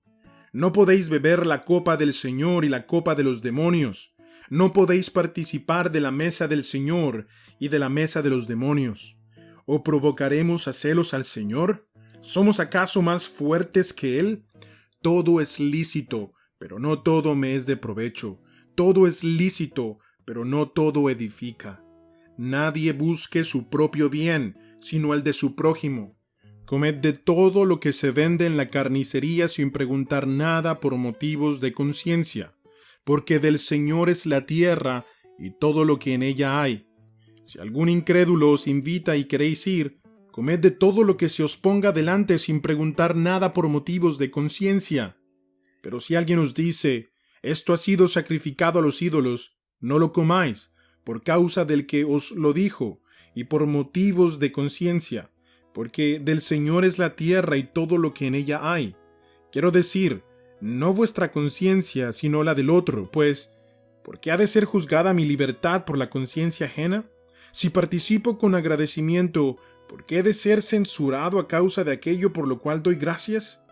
No podéis beber la copa del Señor y la copa de los demonios. No podéis participar de la mesa del Señor y de la mesa de los demonios. ¿O provocaremos a celos al Señor? ¿Somos acaso más fuertes que Él? Todo es lícito, pero no todo me es de provecho. Todo es lícito, pero no todo edifica. Nadie busque su propio bien, sino el de su prójimo. Comed de todo lo que se vende en la carnicería sin preguntar nada por motivos de conciencia, porque del Señor es la tierra y todo lo que en ella hay. Si algún incrédulo os invita y queréis ir, comed de todo lo que se os ponga delante sin preguntar nada por motivos de conciencia. Pero si alguien os dice: esto ha sido sacrificado a los ídolos, no lo comáis, por causa del que os lo dijo, y por motivos de conciencia, porque del Señor es la tierra y todo lo que en ella hay. Quiero decir, no vuestra conciencia, sino la del otro, pues, ¿por qué ha de ser juzgada mi libertad por la conciencia ajena? Si participo con agradecimiento, ¿por qué he de ser censurado a causa de aquello por lo cual doy gracias?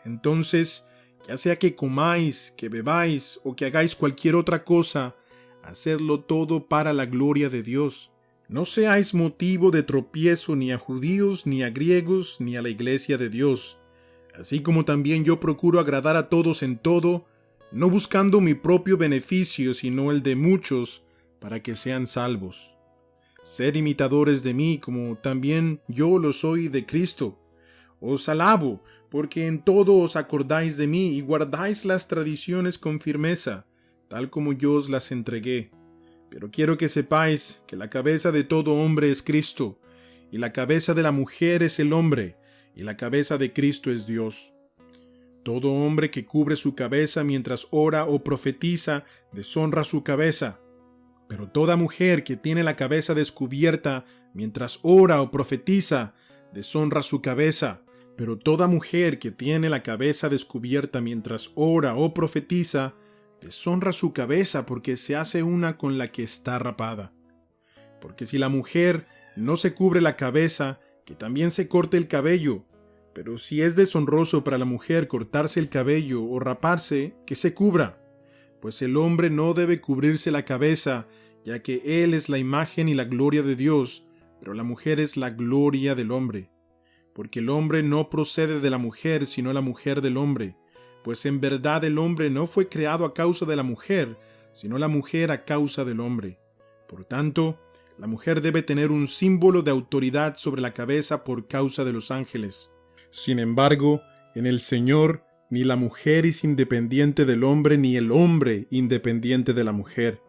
Entonces, ya sea que comáis, que bebáis o que hagáis cualquier otra cosa, hacedlo todo para la gloria de Dios. No seáis motivo de tropiezo ni a judíos, ni a griegos, ni a la iglesia de Dios, así como también yo procuro agradar a todos en todo, no buscando mi propio beneficio, sino el de muchos, para que sean salvos. Sed imitadores de mí, como también yo lo soy de Cristo. Os alabo, porque en todo os acordáis de mí y guardáis las tradiciones con firmeza, tal como yo os las entregué. Pero quiero que sepáis que la cabeza de todo hombre es Cristo, y la cabeza de la mujer es el hombre, y la cabeza de Cristo es Dios. Todo hombre que cubre su cabeza mientras ora o profetiza, deshonra su cabeza. Pero toda mujer que tiene la cabeza descubierta mientras ora o profetiza, deshonra su cabeza. Pero toda mujer que tiene la cabeza descubierta mientras ora o profetiza, deshonra su cabeza porque se hace una con la que está rapada. Porque si la mujer no se cubre la cabeza, que también se corte el cabello. Pero si es deshonroso para la mujer cortarse el cabello o raparse, que se cubra. Pues el hombre no debe cubrirse la cabeza, ya que él es la imagen y la gloria de Dios, pero la mujer es la gloria del hombre. Porque el hombre no procede de la mujer, sino la mujer del hombre. Pues en verdad el hombre no fue creado a causa de la mujer, sino la mujer a causa del hombre. Por tanto, la mujer debe tener un símbolo de autoridad sobre la cabeza por causa de los ángeles. Sin embargo, en el Señor, ni la mujer es independiente del hombre, ni el hombre independiente de la mujer.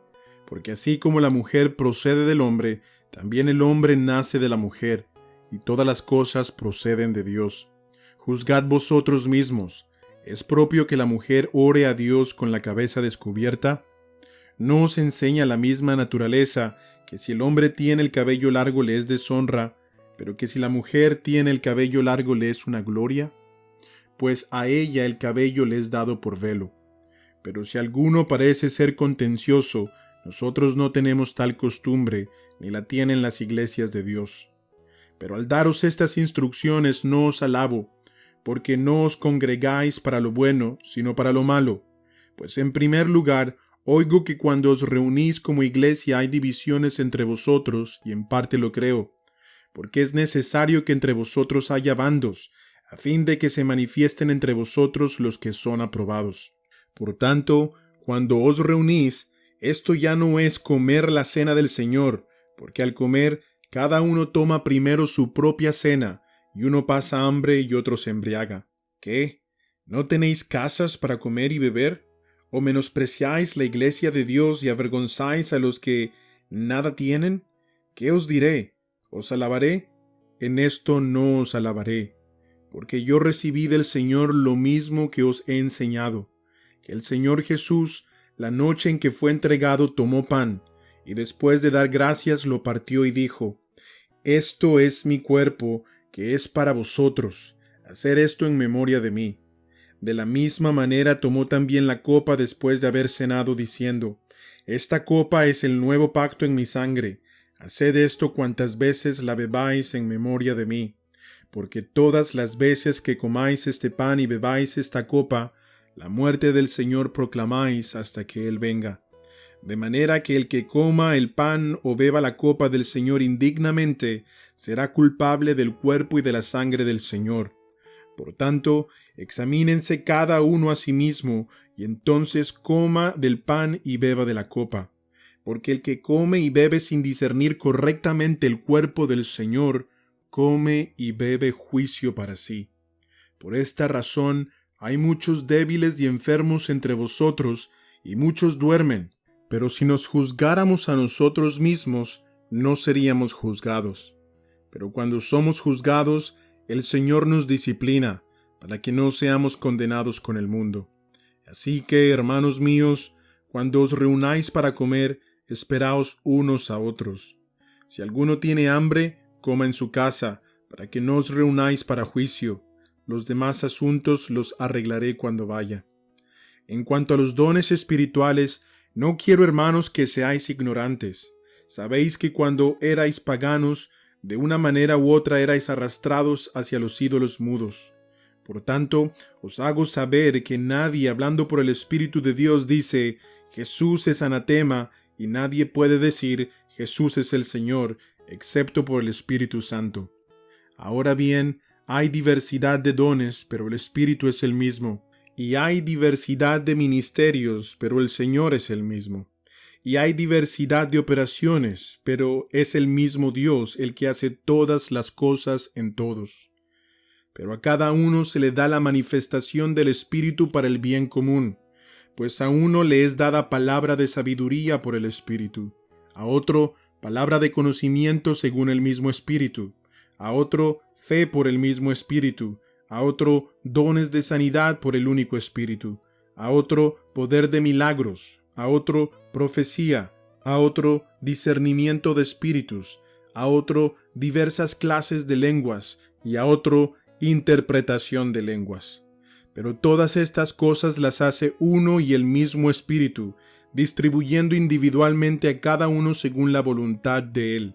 Porque así como la mujer procede del hombre, también el hombre nace de la mujer, y todas las cosas proceden de Dios. Juzgad vosotros mismos. ¿Es propio que la mujer ore a Dios con la cabeza descubierta? ¿No os enseña la misma naturaleza que si el hombre tiene el cabello largo le es deshonra, pero que si la mujer tiene el cabello largo le es una gloria? Pues a ella el cabello le es dado por velo. Pero si alguno parece ser contencioso, nosotros no tenemos tal costumbre, ni la tienen las iglesias de Dios. Pero al daros estas instrucciones no os alabo, porque no os congregáis para lo bueno, sino para lo malo. Pues en primer lugar, oigo que cuando os reunís como iglesia hay divisiones entre vosotros, y en parte lo creo, porque es necesario que entre vosotros haya bandos, a fin de que se manifiesten entre vosotros los que son aprobados. Por tanto, cuando os reunís, esto ya no es comer la cena del Señor, porque al comer, cada uno toma primero su propia cena, y uno pasa hambre y otro se embriaga. ¿Qué? ¿No tenéis casas para comer y beber? ¿O menospreciáis la iglesia de Dios y avergonzáis a los que nada tienen? ¿Qué os diré? ¿Os alabaré? En esto no os alabaré, porque yo recibí del Señor lo mismo que os he enseñado, que el Señor Jesús, la noche en que fue entregado, tomó pan, y después de dar gracias lo partió y dijo: Esto es mi cuerpo, que es para vosotros, hacer esto en memoria de mí. De la misma manera tomó también la copa después de haber cenado, diciendo: Esta copa es el nuevo pacto en mi sangre, haced esto cuantas veces la bebáis en memoria de mí. Porque todas las veces que comáis este pan y bebáis esta copa, la muerte del Señor proclamáis hasta que Él venga. De manera que el que coma el pan o beba la copa del Señor indignamente, será culpable del cuerpo y de la sangre del Señor. Por tanto, examínense cada uno a sí mismo, y entonces coma del pan y beba de la copa. Porque el que come y bebe sin discernir correctamente el cuerpo del Señor, come y bebe juicio para sí. Por esta razón, hay muchos débiles y enfermos entre vosotros, y muchos duermen. Pero si nos juzgáramos a nosotros mismos, no seríamos juzgados. Pero cuando somos juzgados, el Señor nos disciplina, para que no seamos condenados con el mundo. Así que, hermanos míos, cuando os reunáis para comer, esperaos unos a otros. Si alguno tiene hambre, coma en su casa, para que no os reunáis para juicio. Los demás asuntos los arreglaré cuando vaya. En cuanto a los dones espirituales, no quiero, hermanos, que seáis ignorantes. Sabéis que cuando erais paganos, de una manera u otra erais arrastrados hacia los ídolos mudos. Por tanto, os hago saber que nadie, hablando por el Espíritu de Dios, dice: Jesús es anatema, y nadie puede decir Jesús es el Señor, excepto por el Espíritu Santo. Ahora bien, hay diversidad de dones, pero el Espíritu es el mismo. Y hay diversidad de ministerios, pero el Señor es el mismo. Y hay diversidad de operaciones, pero es el mismo Dios el que hace todas las cosas en todos. Pero a cada uno se le da la manifestación del Espíritu para el bien común, pues a uno le es dada palabra de sabiduría por el Espíritu, a otro palabra de conocimiento según el mismo Espíritu, a otro fe por el mismo Espíritu, a otro dones de sanidad por el único Espíritu, a otro poder de milagros, a otro profecía, a otro discernimiento de espíritus, a otro diversas clases de lenguas y a otro interpretación de lenguas. Pero todas estas cosas las hace uno y el mismo Espíritu, distribuyendo individualmente a cada uno según la voluntad de Él.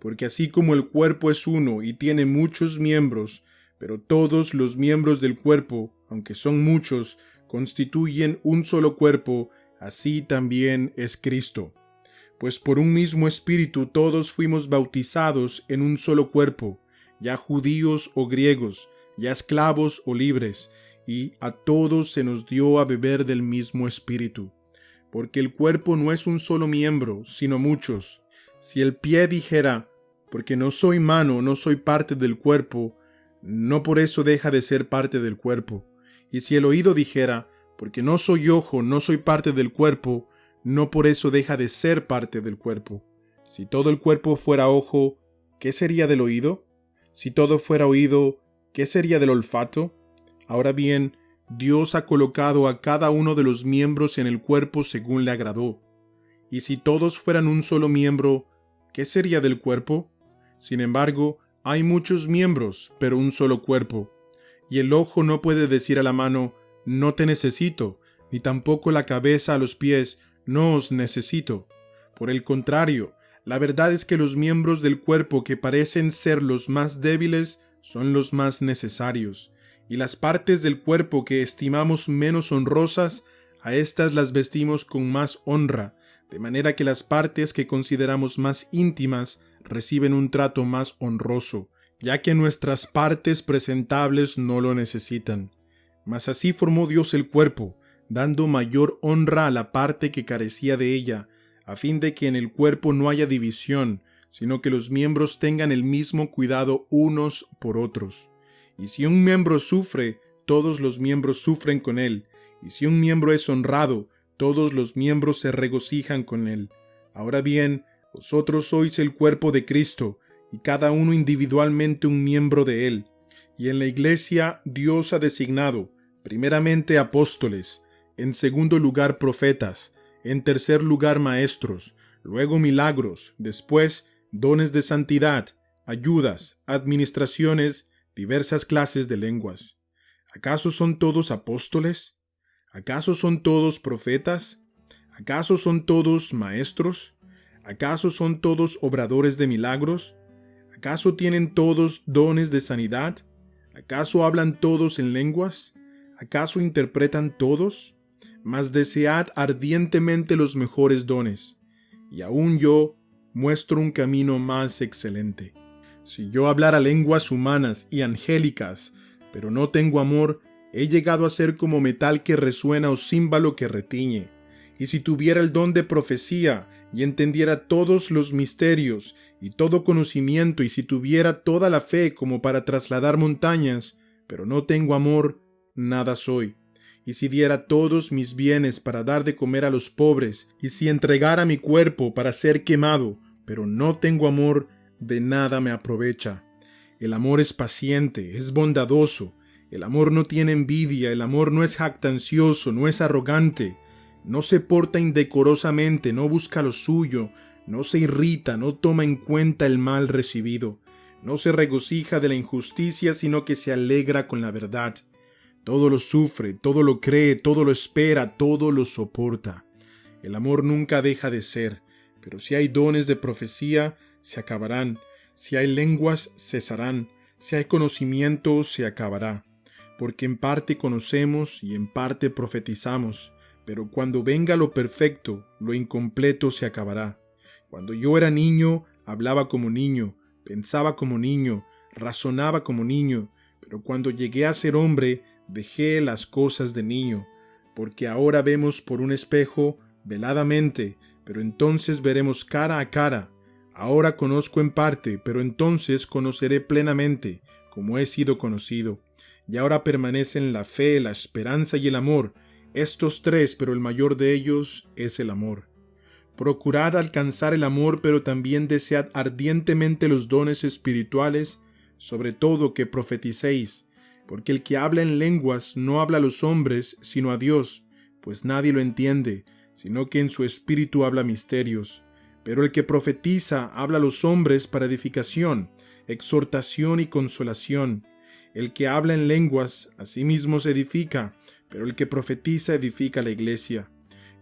Porque así como el cuerpo es uno y tiene muchos miembros, pero todos los miembros del cuerpo, aunque son muchos, constituyen un solo cuerpo, así también es Cristo. Pues por un mismo Espíritu todos fuimos bautizados en un solo cuerpo, ya judíos o griegos, ya esclavos o libres, y a todos se nos dio a beber del mismo Espíritu. Porque el cuerpo no es un solo miembro, sino muchos. Si el pie dijera, porque no soy mano, no soy parte del cuerpo, no por eso deja de ser parte del cuerpo. Y si el oído dijera, porque no soy ojo, no soy parte del cuerpo, no por eso deja de ser parte del cuerpo. Si todo el cuerpo fuera ojo, ¿qué sería del oído? Si todo fuera oído, ¿qué sería del olfato? Ahora bien, Dios ha colocado a cada uno de los miembros en el cuerpo según le agradó. Y si todos fueran un solo miembro, ¿qué sería del cuerpo? Sin embargo, hay muchos miembros, pero un solo cuerpo. Y el ojo no puede decir a la mano, no te necesito, ni tampoco la cabeza a los pies, no os necesito. Por el contrario, la verdad es que los miembros del cuerpo que parecen ser los más débiles son los más necesarios, y las partes del cuerpo que estimamos menos honrosas, a éstas las vestimos con más honra, de manera que las partes que consideramos más íntimas reciben un trato más honroso, ya que nuestras partes presentables no lo necesitan. Mas así formó Dios el cuerpo, dando mayor honra a la parte que carecía de ella, a fin de que en el cuerpo no haya división, sino que los miembros tengan el mismo cuidado unos por otros. Y si un miembro sufre, todos los miembros sufren con él, y si un miembro es honrado, todos los miembros se regocijan con él. Ahora bien, vosotros sois el cuerpo de Cristo, y cada uno individualmente un miembro de él. Y en la iglesia Dios ha designado, primeramente apóstoles, en segundo lugar profetas, en tercer lugar maestros, luego milagros, después dones de santidad, ayudas, administraciones, diversas clases de lenguas. ¿Acaso son todos apóstoles? ¿Acaso son todos profetas? ¿Acaso son todos maestros? ¿Acaso son todos obradores de milagros? ¿Acaso tienen todos dones de sanidad? ¿Acaso hablan todos en lenguas? ¿Acaso interpretan todos? Mas desead ardientemente los mejores dones, y aún yo muestro un camino más excelente. Si yo hablara lenguas humanas y angélicas, pero no tengo amor, he llegado a ser como metal que resuena o címbalo que retiñe. Y si tuviera el don de profecía, y entendiera todos los misterios, y todo conocimiento, y si tuviera toda la fe como para trasladar montañas, pero no tengo amor, nada soy. Y si diera todos mis bienes para dar de comer a los pobres, y si entregara mi cuerpo para ser quemado, pero no tengo amor, de nada me aprovecha. El amor es paciente, es bondadoso, el amor no tiene envidia, el amor no es jactancioso, no es arrogante, no se porta indecorosamente, no busca lo suyo, no se irrita, no toma en cuenta el mal recibido, no se regocija de la injusticia, sino que se alegra con la verdad. Todo lo sufre, todo lo cree, todo lo espera, todo lo soporta. El amor nunca deja de ser, pero si hay dones de profecía, se acabarán. Si hay lenguas, cesarán. Si hay conocimiento, se acabará. Porque en parte conocemos y en parte profetizamos. pero cuando venga lo perfecto, lo incompleto se acabará. Cuando yo era niño, hablaba como niño, pensaba como niño, razonaba como niño, pero cuando llegué a ser hombre, dejé las cosas de niño, porque ahora vemos por un espejo, veladamente, pero entonces veremos cara a cara. Ahora conozco en parte, pero entonces conoceré plenamente, como he sido conocido. Y ahora permanecen la fe, la esperanza y el amor, estos tres, pero el mayor de ellos es el amor. Procurad alcanzar el amor, pero también desead ardientemente los dones espirituales, sobre todo que profeticéis, porque el que habla en lenguas no habla a los hombres, sino a Dios, pues nadie lo entiende, sino que en su espíritu habla misterios. Pero el que profetiza habla a los hombres para edificación, exhortación y consolación. El que habla en lenguas a sí mismo se edifica, pero el que profetiza edifica la iglesia.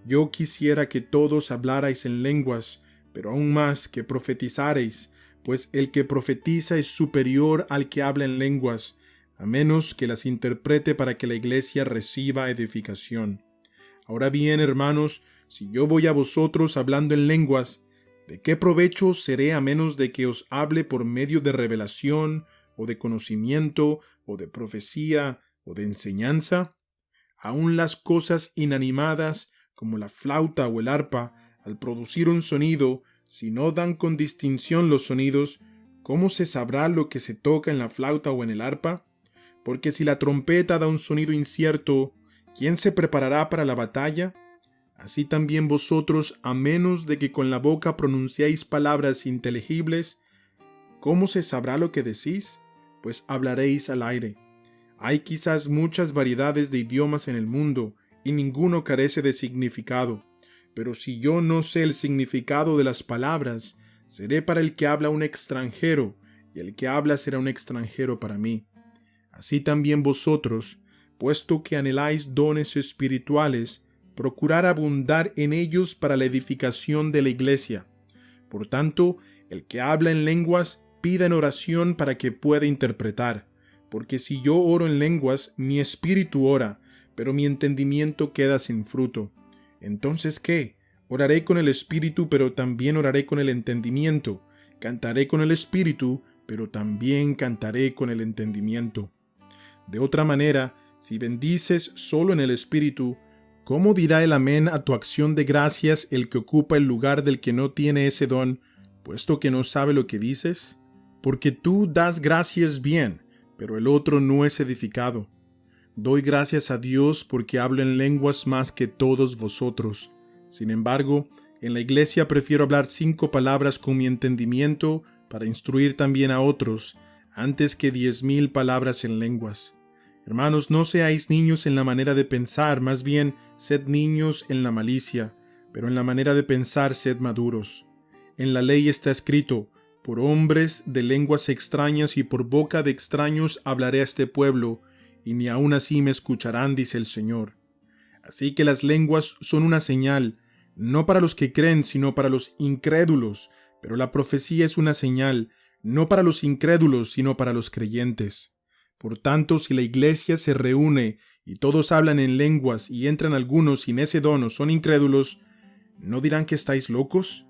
Yo quisiera que todos hablarais en lenguas, pero aún más que profetizareis, pues el que profetiza es superior al que habla en lenguas, a menos que las interprete para que la iglesia reciba edificación. Ahora bien, hermanos, si yo voy a vosotros hablando en lenguas, ¿de qué provecho seré a menos de que os hable por medio de revelación, o de conocimiento, o de profecía, o de enseñanza? Aún las cosas inanimadas, como la flauta o el arpa, al producir un sonido, si no dan con distinción los sonidos, ¿cómo se sabrá lo que se toca en la flauta o en el arpa? Porque si la trompeta da un sonido incierto, ¿quién se preparará para la batalla? Así también vosotros, a menos de que con la boca pronunciéis palabras inteligibles, ¿cómo se sabrá lo que decís? Pues hablaréis al aire. Hay quizás muchas variedades de idiomas en el mundo, y ninguno carece de significado. Pero si yo no sé el significado de las palabras, seré para el que habla un extranjero, y el que habla será un extranjero para mí. Así también vosotros, puesto que anheláis dones espirituales, procurad abundar en ellos para la edificación de la iglesia. Por tanto, el que habla en lenguas, pida en oración para que pueda interpretar. Porque si yo oro en lenguas, mi espíritu ora, pero mi entendimiento queda sin fruto. Entonces, ¿qué? Oraré con el espíritu, pero también oraré con el entendimiento. Cantaré con el espíritu, pero también cantaré con el entendimiento. De otra manera, si bendices solo en el espíritu, ¿cómo dirá el amén a tu acción de gracias el que ocupa el lugar del que no tiene ese don, puesto que no sabe lo que dices? Porque tú das gracias bien, pero el otro no es edificado. Doy gracias a Dios porque hablo en lenguas más que todos vosotros. Sin embargo, en la iglesia prefiero hablar 5 palabras con mi entendimiento para instruir también a otros, antes que 10,000 palabras en lenguas. Hermanos, no seáis niños en la manera de pensar, más bien sed niños en la malicia, pero en la manera de pensar sed maduros. En la ley está escrito: por hombres de lenguas extrañas y por boca de extraños hablaré a este pueblo, y ni aun así me escucharán, dice el Señor. Así que las lenguas son una señal, no para los que creen, sino para los incrédulos, pero la profecía es una señal, no para los incrédulos, sino para los creyentes. Por tanto, si la iglesia se reúne y todos hablan en lenguas y entran algunos sin ese don o son incrédulos, ¿no dirán que estáis locos?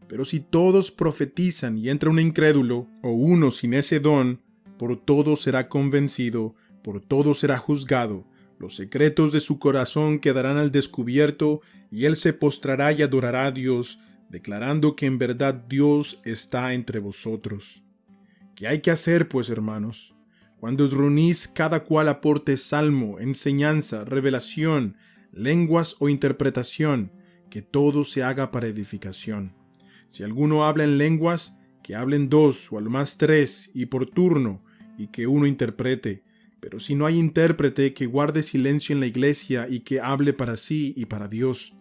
Pero si todos profetizan y entra un incrédulo o uno sin ese don, por todo será convencido, por todo será juzgado, los secretos de su corazón quedarán al descubierto y él se postrará y adorará a Dios, declarando que en verdad Dios está entre vosotros. ¿Qué hay que hacer, pues, hermanos? Cuando os reunís, cada cual aporte salmo, enseñanza, revelación, lenguas o interpretación, que todo se haga para edificación. Si alguno habla en lenguas, que hablen 2 o al más 3 y por turno, y que uno interprete. Pero si no hay intérprete, que guarde silencio en la iglesia y que hable para sí y para Dios.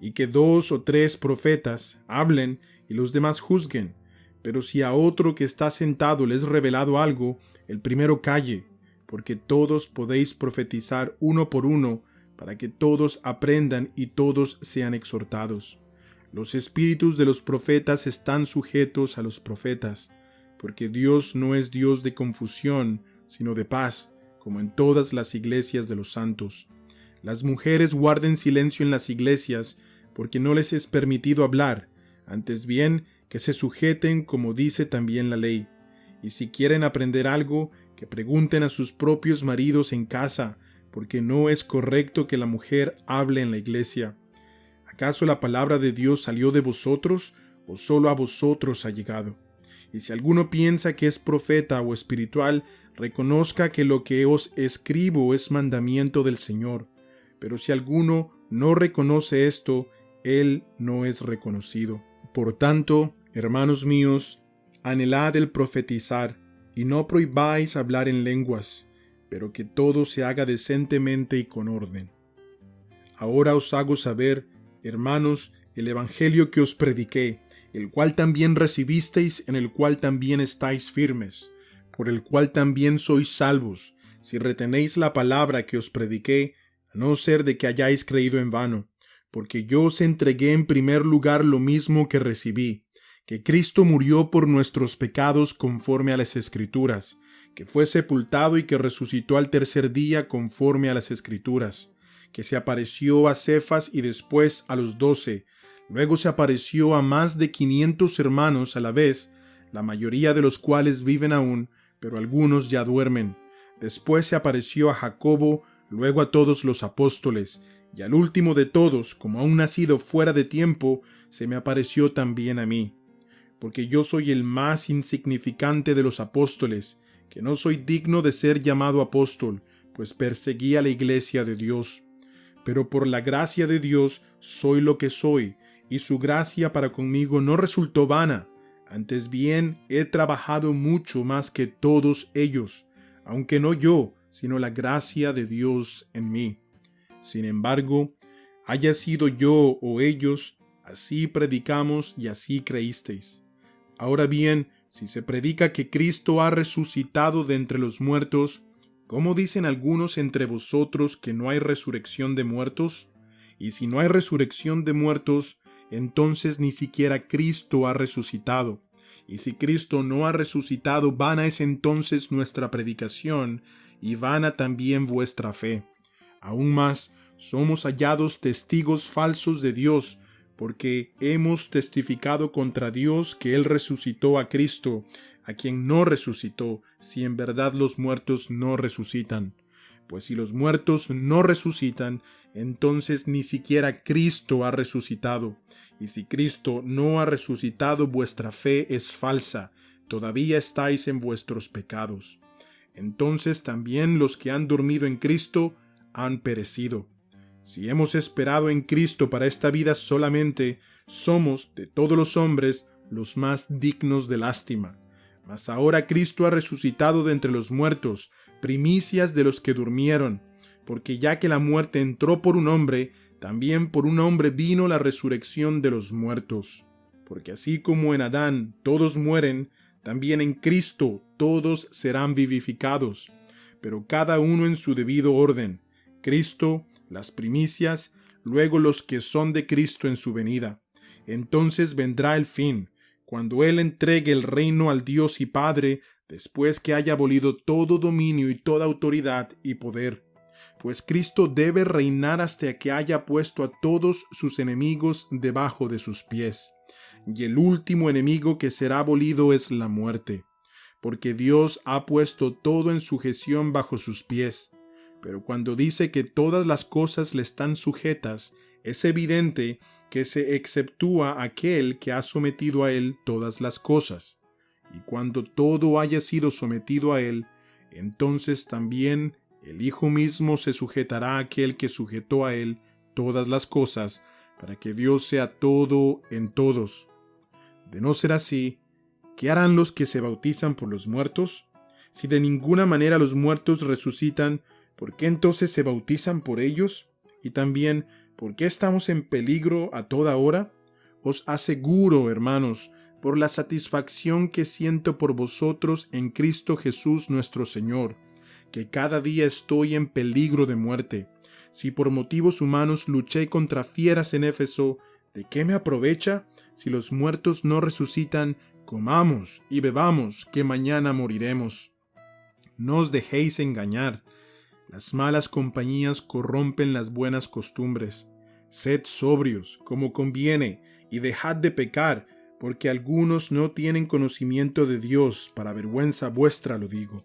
Y que 2 o 3 profetas hablen y los demás juzguen. Pero si a otro que está sentado le es revelado algo, el primero calle, porque todos podéis profetizar uno por uno, para que todos aprendan y todos sean exhortados. Los espíritus de los profetas están sujetos a los profetas, porque Dios no es Dios de confusión, sino de paz, como en todas las iglesias de los santos. Las mujeres guarden silencio en las iglesias, porque no les es permitido hablar, antes bien que se sujeten como dice también la ley. Y si quieren aprender algo, que pregunten a sus propios maridos en casa, porque no es correcto que la mujer hable en la iglesia. ¿Acaso la palabra de Dios salió de vosotros, o solo a vosotros ha llegado? Y si alguno piensa que es profeta o espiritual, reconozca que lo que os escribo es mandamiento del Señor. Pero si alguno no reconoce esto, él no es reconocido. Por tanto, hermanos míos, anhelad el profetizar, y no prohibáis hablar en lenguas, pero que todo se haga decentemente y con orden. Ahora os hago saber, hermanos, el evangelio que os prediqué, el cual también recibisteis, en el cual también estáis firmes, por el cual también sois salvos, si retenéis la palabra que os prediqué, a no ser de que hayáis creído en vano, porque yo os entregué en primer lugar lo mismo que recibí, que Cristo murió por nuestros pecados conforme a las Escrituras, que fue sepultado y que resucitó al tercer día conforme a las Escrituras, que se apareció a Cefas y después a los 12, luego se apareció a más de 500 hermanos a la vez, la mayoría de los cuales viven aún, pero algunos ya duermen. Después se apareció a Jacobo, luego a todos los apóstoles, y al último de todos, como aún nacido fuera de tiempo, se me apareció también a mí. Porque yo soy el más insignificante de los apóstoles, que no soy digno de ser llamado apóstol, pues perseguí a la iglesia de Dios. Pero por la gracia de Dios soy lo que soy, y su gracia para conmigo no resultó vana. Antes bien, he trabajado mucho más que todos ellos, aunque no yo, sino la gracia de Dios en mí. Sin embargo, haya sido yo o ellos, así predicamos y así creísteis. Ahora bien, si se predica que Cristo ha resucitado de entre los muertos, ¿cómo dicen algunos entre vosotros que no hay resurrección de muertos? Y si no hay resurrección de muertos, entonces ni siquiera Cristo ha resucitado. Y si Cristo no ha resucitado, vana es entonces nuestra predicación, y vana también vuestra fe. Aún más, somos hallados testigos falsos de Dios, porque hemos testificado contra Dios que Él resucitó a Cristo, a quien no resucitó, si en verdad los muertos no resucitan. Pues si los muertos no resucitan, entonces ni siquiera Cristo ha resucitado. Y si Cristo no ha resucitado, vuestra fe es falsa, todavía estáis en vuestros pecados. Entonces también los que han dormido en Cristo han perecido. Si hemos esperado en Cristo para esta vida solamente, somos, de todos los hombres, los más dignos de lástima. Mas ahora Cristo ha resucitado de entre los muertos, primicias de los que durmieron, porque ya que la muerte entró por un hombre, también por un hombre vino la resurrección de los muertos. Porque así como en Adán todos mueren, también en Cristo todos serán vivificados, pero cada uno en su debido orden. Cristo, las primicias, luego los que son de Cristo en su venida. Entonces vendrá el fin, cuando Él entregue el reino al Dios y Padre, después que haya abolido todo dominio y toda autoridad y poder. Pues Cristo debe reinar hasta que haya puesto a todos sus enemigos debajo de sus pies. Y el último enemigo que será abolido es la muerte, porque Dios ha puesto todo en sujeción bajo sus pies. Pero cuando dice que todas las cosas le están sujetas, es evidente que se exceptúa aquel que ha sometido a él todas las cosas. Y cuando todo haya sido sometido a él, entonces también el Hijo mismo se sujetará a aquel que sujetó a él todas las cosas, para que Dios sea todo en todos. De no ser así, ¿qué harán los que se bautizan por los muertos? Si de ninguna manera los muertos resucitan, ¿por qué entonces se bautizan por ellos? Y también, ¿por qué estamos en peligro a toda hora? Os aseguro, hermanos, por la satisfacción que siento por vosotros en Cristo Jesús nuestro Señor, que cada día estoy en peligro de muerte. Si por motivos humanos luché contra fieras en Éfeso, ¿de qué me aprovecha? Si los muertos no resucitan, comamos y bebamos, que mañana moriremos. No os dejéis engañar. Las malas compañías corrompen las buenas costumbres. Sed sobrios, como conviene, y dejad de pecar, porque algunos no tienen conocimiento de Dios, para vergüenza vuestra lo digo.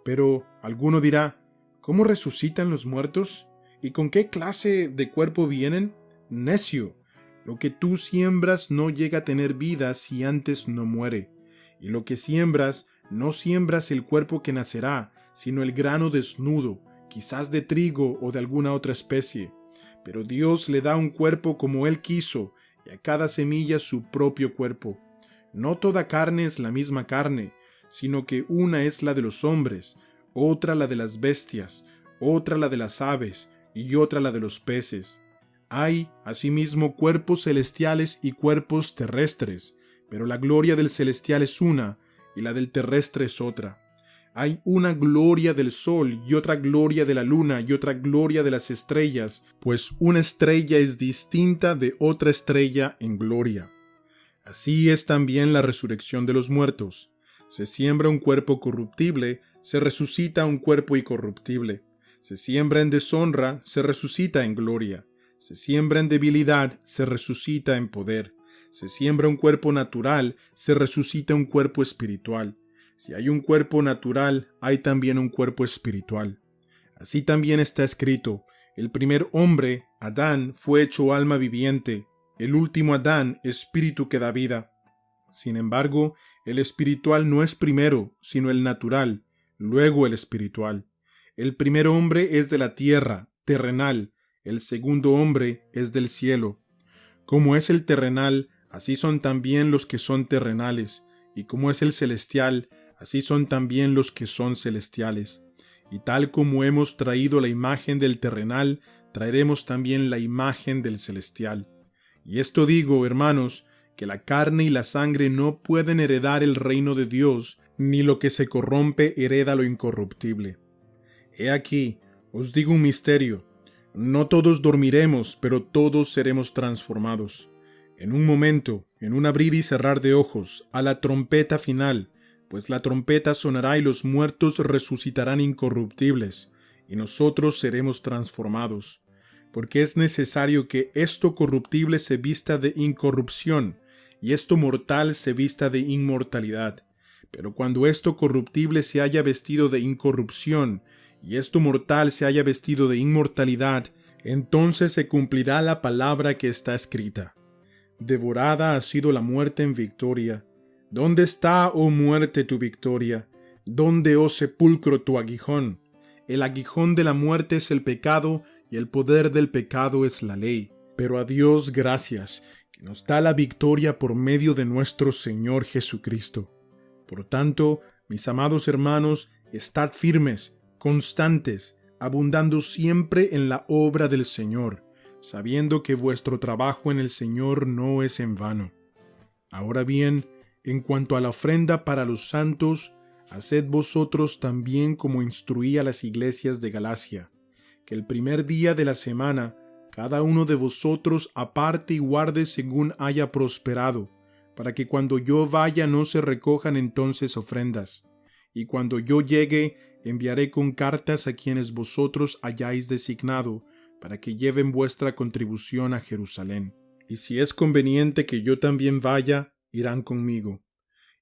Pero alguno dirá, ¿cómo resucitan los muertos? ¿Y con qué clase de cuerpo vienen? Necio, lo que tú siembras no llega a tener vida si antes no muere. Y lo que siembras, no siembras el cuerpo que nacerá, sino el grano desnudo, quizás de trigo o de alguna otra especie. Pero Dios le da un cuerpo como Él quiso, y a cada semilla su propio cuerpo. No toda carne es la misma carne, sino que una es la de los hombres, otra la de las bestias, otra la de las aves, y otra la de los peces. Hay, asimismo, cuerpos celestiales y cuerpos terrestres, pero la gloria del celestial es una, y la del terrestre es otra. Hay una gloria del sol y otra gloria de la luna y otra gloria de las estrellas, pues una estrella es distinta de otra estrella en gloria. Así es también la resurrección de los muertos. Se siembra un cuerpo corruptible, se resucita un cuerpo incorruptible. Se siembra en deshonra, se resucita en gloria. Se siembra en debilidad, se resucita en poder. Se siembra un cuerpo natural, se resucita un cuerpo espiritual. Si hay un cuerpo natural, hay también un cuerpo espiritual. Así también está escrito, el primer hombre, Adán, fue hecho alma viviente, el último Adán, espíritu que da vida. Sin embargo, el espiritual no es primero, sino el natural, luego el espiritual. El primer hombre es de la tierra, terrenal, el segundo hombre es del cielo. Como es el terrenal, así son también los que son terrenales, y como es el celestial, así son también los que son celestiales. Y tal como hemos traído la imagen del terrenal, traeremos también la imagen del celestial. Y esto digo, hermanos, que la carne y la sangre no pueden heredar el reino de Dios, ni lo que se corrompe hereda lo incorruptible. He aquí, os digo un misterio. No todos dormiremos, pero todos seremos transformados. En un momento, en un abrir y cerrar de ojos, a la trompeta final, pues la trompeta sonará y los muertos resucitarán incorruptibles, y nosotros seremos transformados. Porque es necesario que esto corruptible se vista de incorrupción, y esto mortal se vista de inmortalidad. Pero cuando esto corruptible se haya vestido de incorrupción, y esto mortal se haya vestido de inmortalidad, entonces se cumplirá la palabra que está escrita. Devorada ha sido la muerte en victoria. ¿Dónde está, oh muerte, tu victoria? ¿Dónde, oh sepulcro, tu aguijón? El aguijón de la muerte es el pecado, y el poder del pecado es la ley. Pero a Dios gracias, que nos da la victoria por medio de nuestro Señor Jesucristo. Por tanto, mis amados hermanos, estad firmes, constantes, abundando siempre en la obra del Señor, sabiendo que vuestro trabajo en el Señor no es en vano. Ahora bien, en cuanto a la ofrenda para los santos, haced vosotros también como instruí a las iglesias de Galacia, que el primer día de la semana cada uno de vosotros aparte y guarde según haya prosperado, para que cuando yo vaya no se recojan entonces ofrendas. Y cuando yo llegue, enviaré con cartas a quienes vosotros hayáis designado, para que lleven vuestra contribución a Jerusalén. Y si es conveniente que yo también vaya, irán conmigo.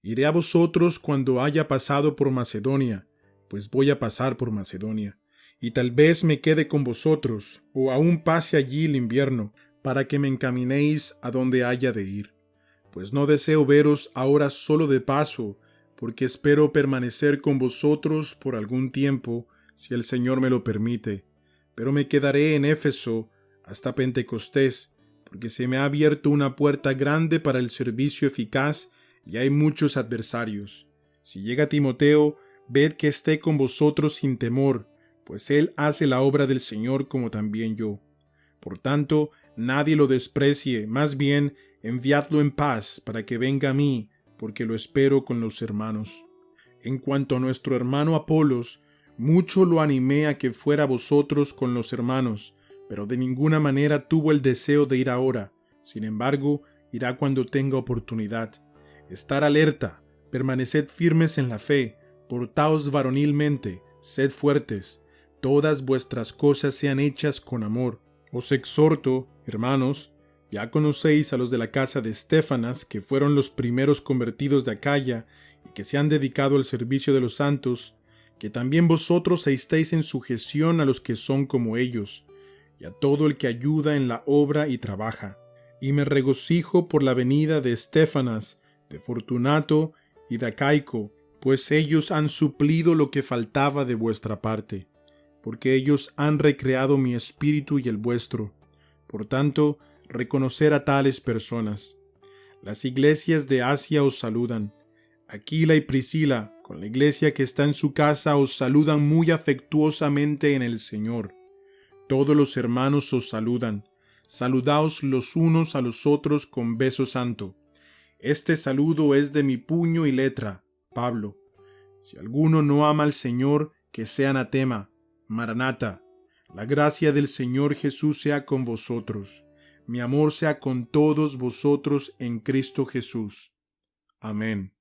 Iré a vosotros cuando haya pasado por Macedonia, pues voy a pasar por Macedonia. Y tal vez me quede con vosotros, o aún pase allí el invierno, para que me encaminéis a donde haya de ir. Pues no deseo veros ahora solo de paso, porque espero permanecer con vosotros por algún tiempo, si el Señor me lo permite. Pero me quedaré en Éfeso hasta Pentecostés, porque se me ha abierto una puerta grande para el servicio eficaz y hay muchos adversarios. Si llega Timoteo, ved que esté con vosotros sin temor, pues él hace la obra del Señor como también yo. Por tanto, nadie lo desprecie, más bien enviadlo en paz para que venga a mí, porque lo espero con los hermanos. En cuanto a nuestro hermano Apolos, mucho lo animé a que fuera a vosotros con los hermanos, pero de ninguna manera tuvo el deseo de ir ahora. Sin embargo, irá cuando tenga oportunidad. Estar alerta, permaneced firmes en la fe, portaos varonilmente, sed fuertes, todas vuestras cosas sean hechas con amor. Os exhorto, hermanos, ya conocéis a los de la casa de Estéfanas, que fueron los primeros convertidos de Acaya y que se han dedicado al servicio de los santos, que también vosotros estéis en sujeción a los que son como ellos, y a todo el que ayuda en la obra y trabaja. Y me regocijo por la venida de Estéfanas, de Fortunato y de Acaico, pues ellos han suplido lo que faltaba de vuestra parte, porque ellos han recreado mi espíritu y el vuestro. Por tanto, reconocer a tales personas. Las iglesias de Asia os saludan. Aquila y Priscila, con la iglesia que está en su casa, os saludan muy afectuosamente en el Señor. Todos los hermanos os saludan. Saludaos los unos a los otros con beso santo. Este saludo es de mi puño y letra, Pablo. Si alguno no ama al Señor, que sea anatema. Maranata. La gracia del Señor Jesús sea con vosotros. Mi amor sea con todos vosotros en Cristo Jesús. Amén.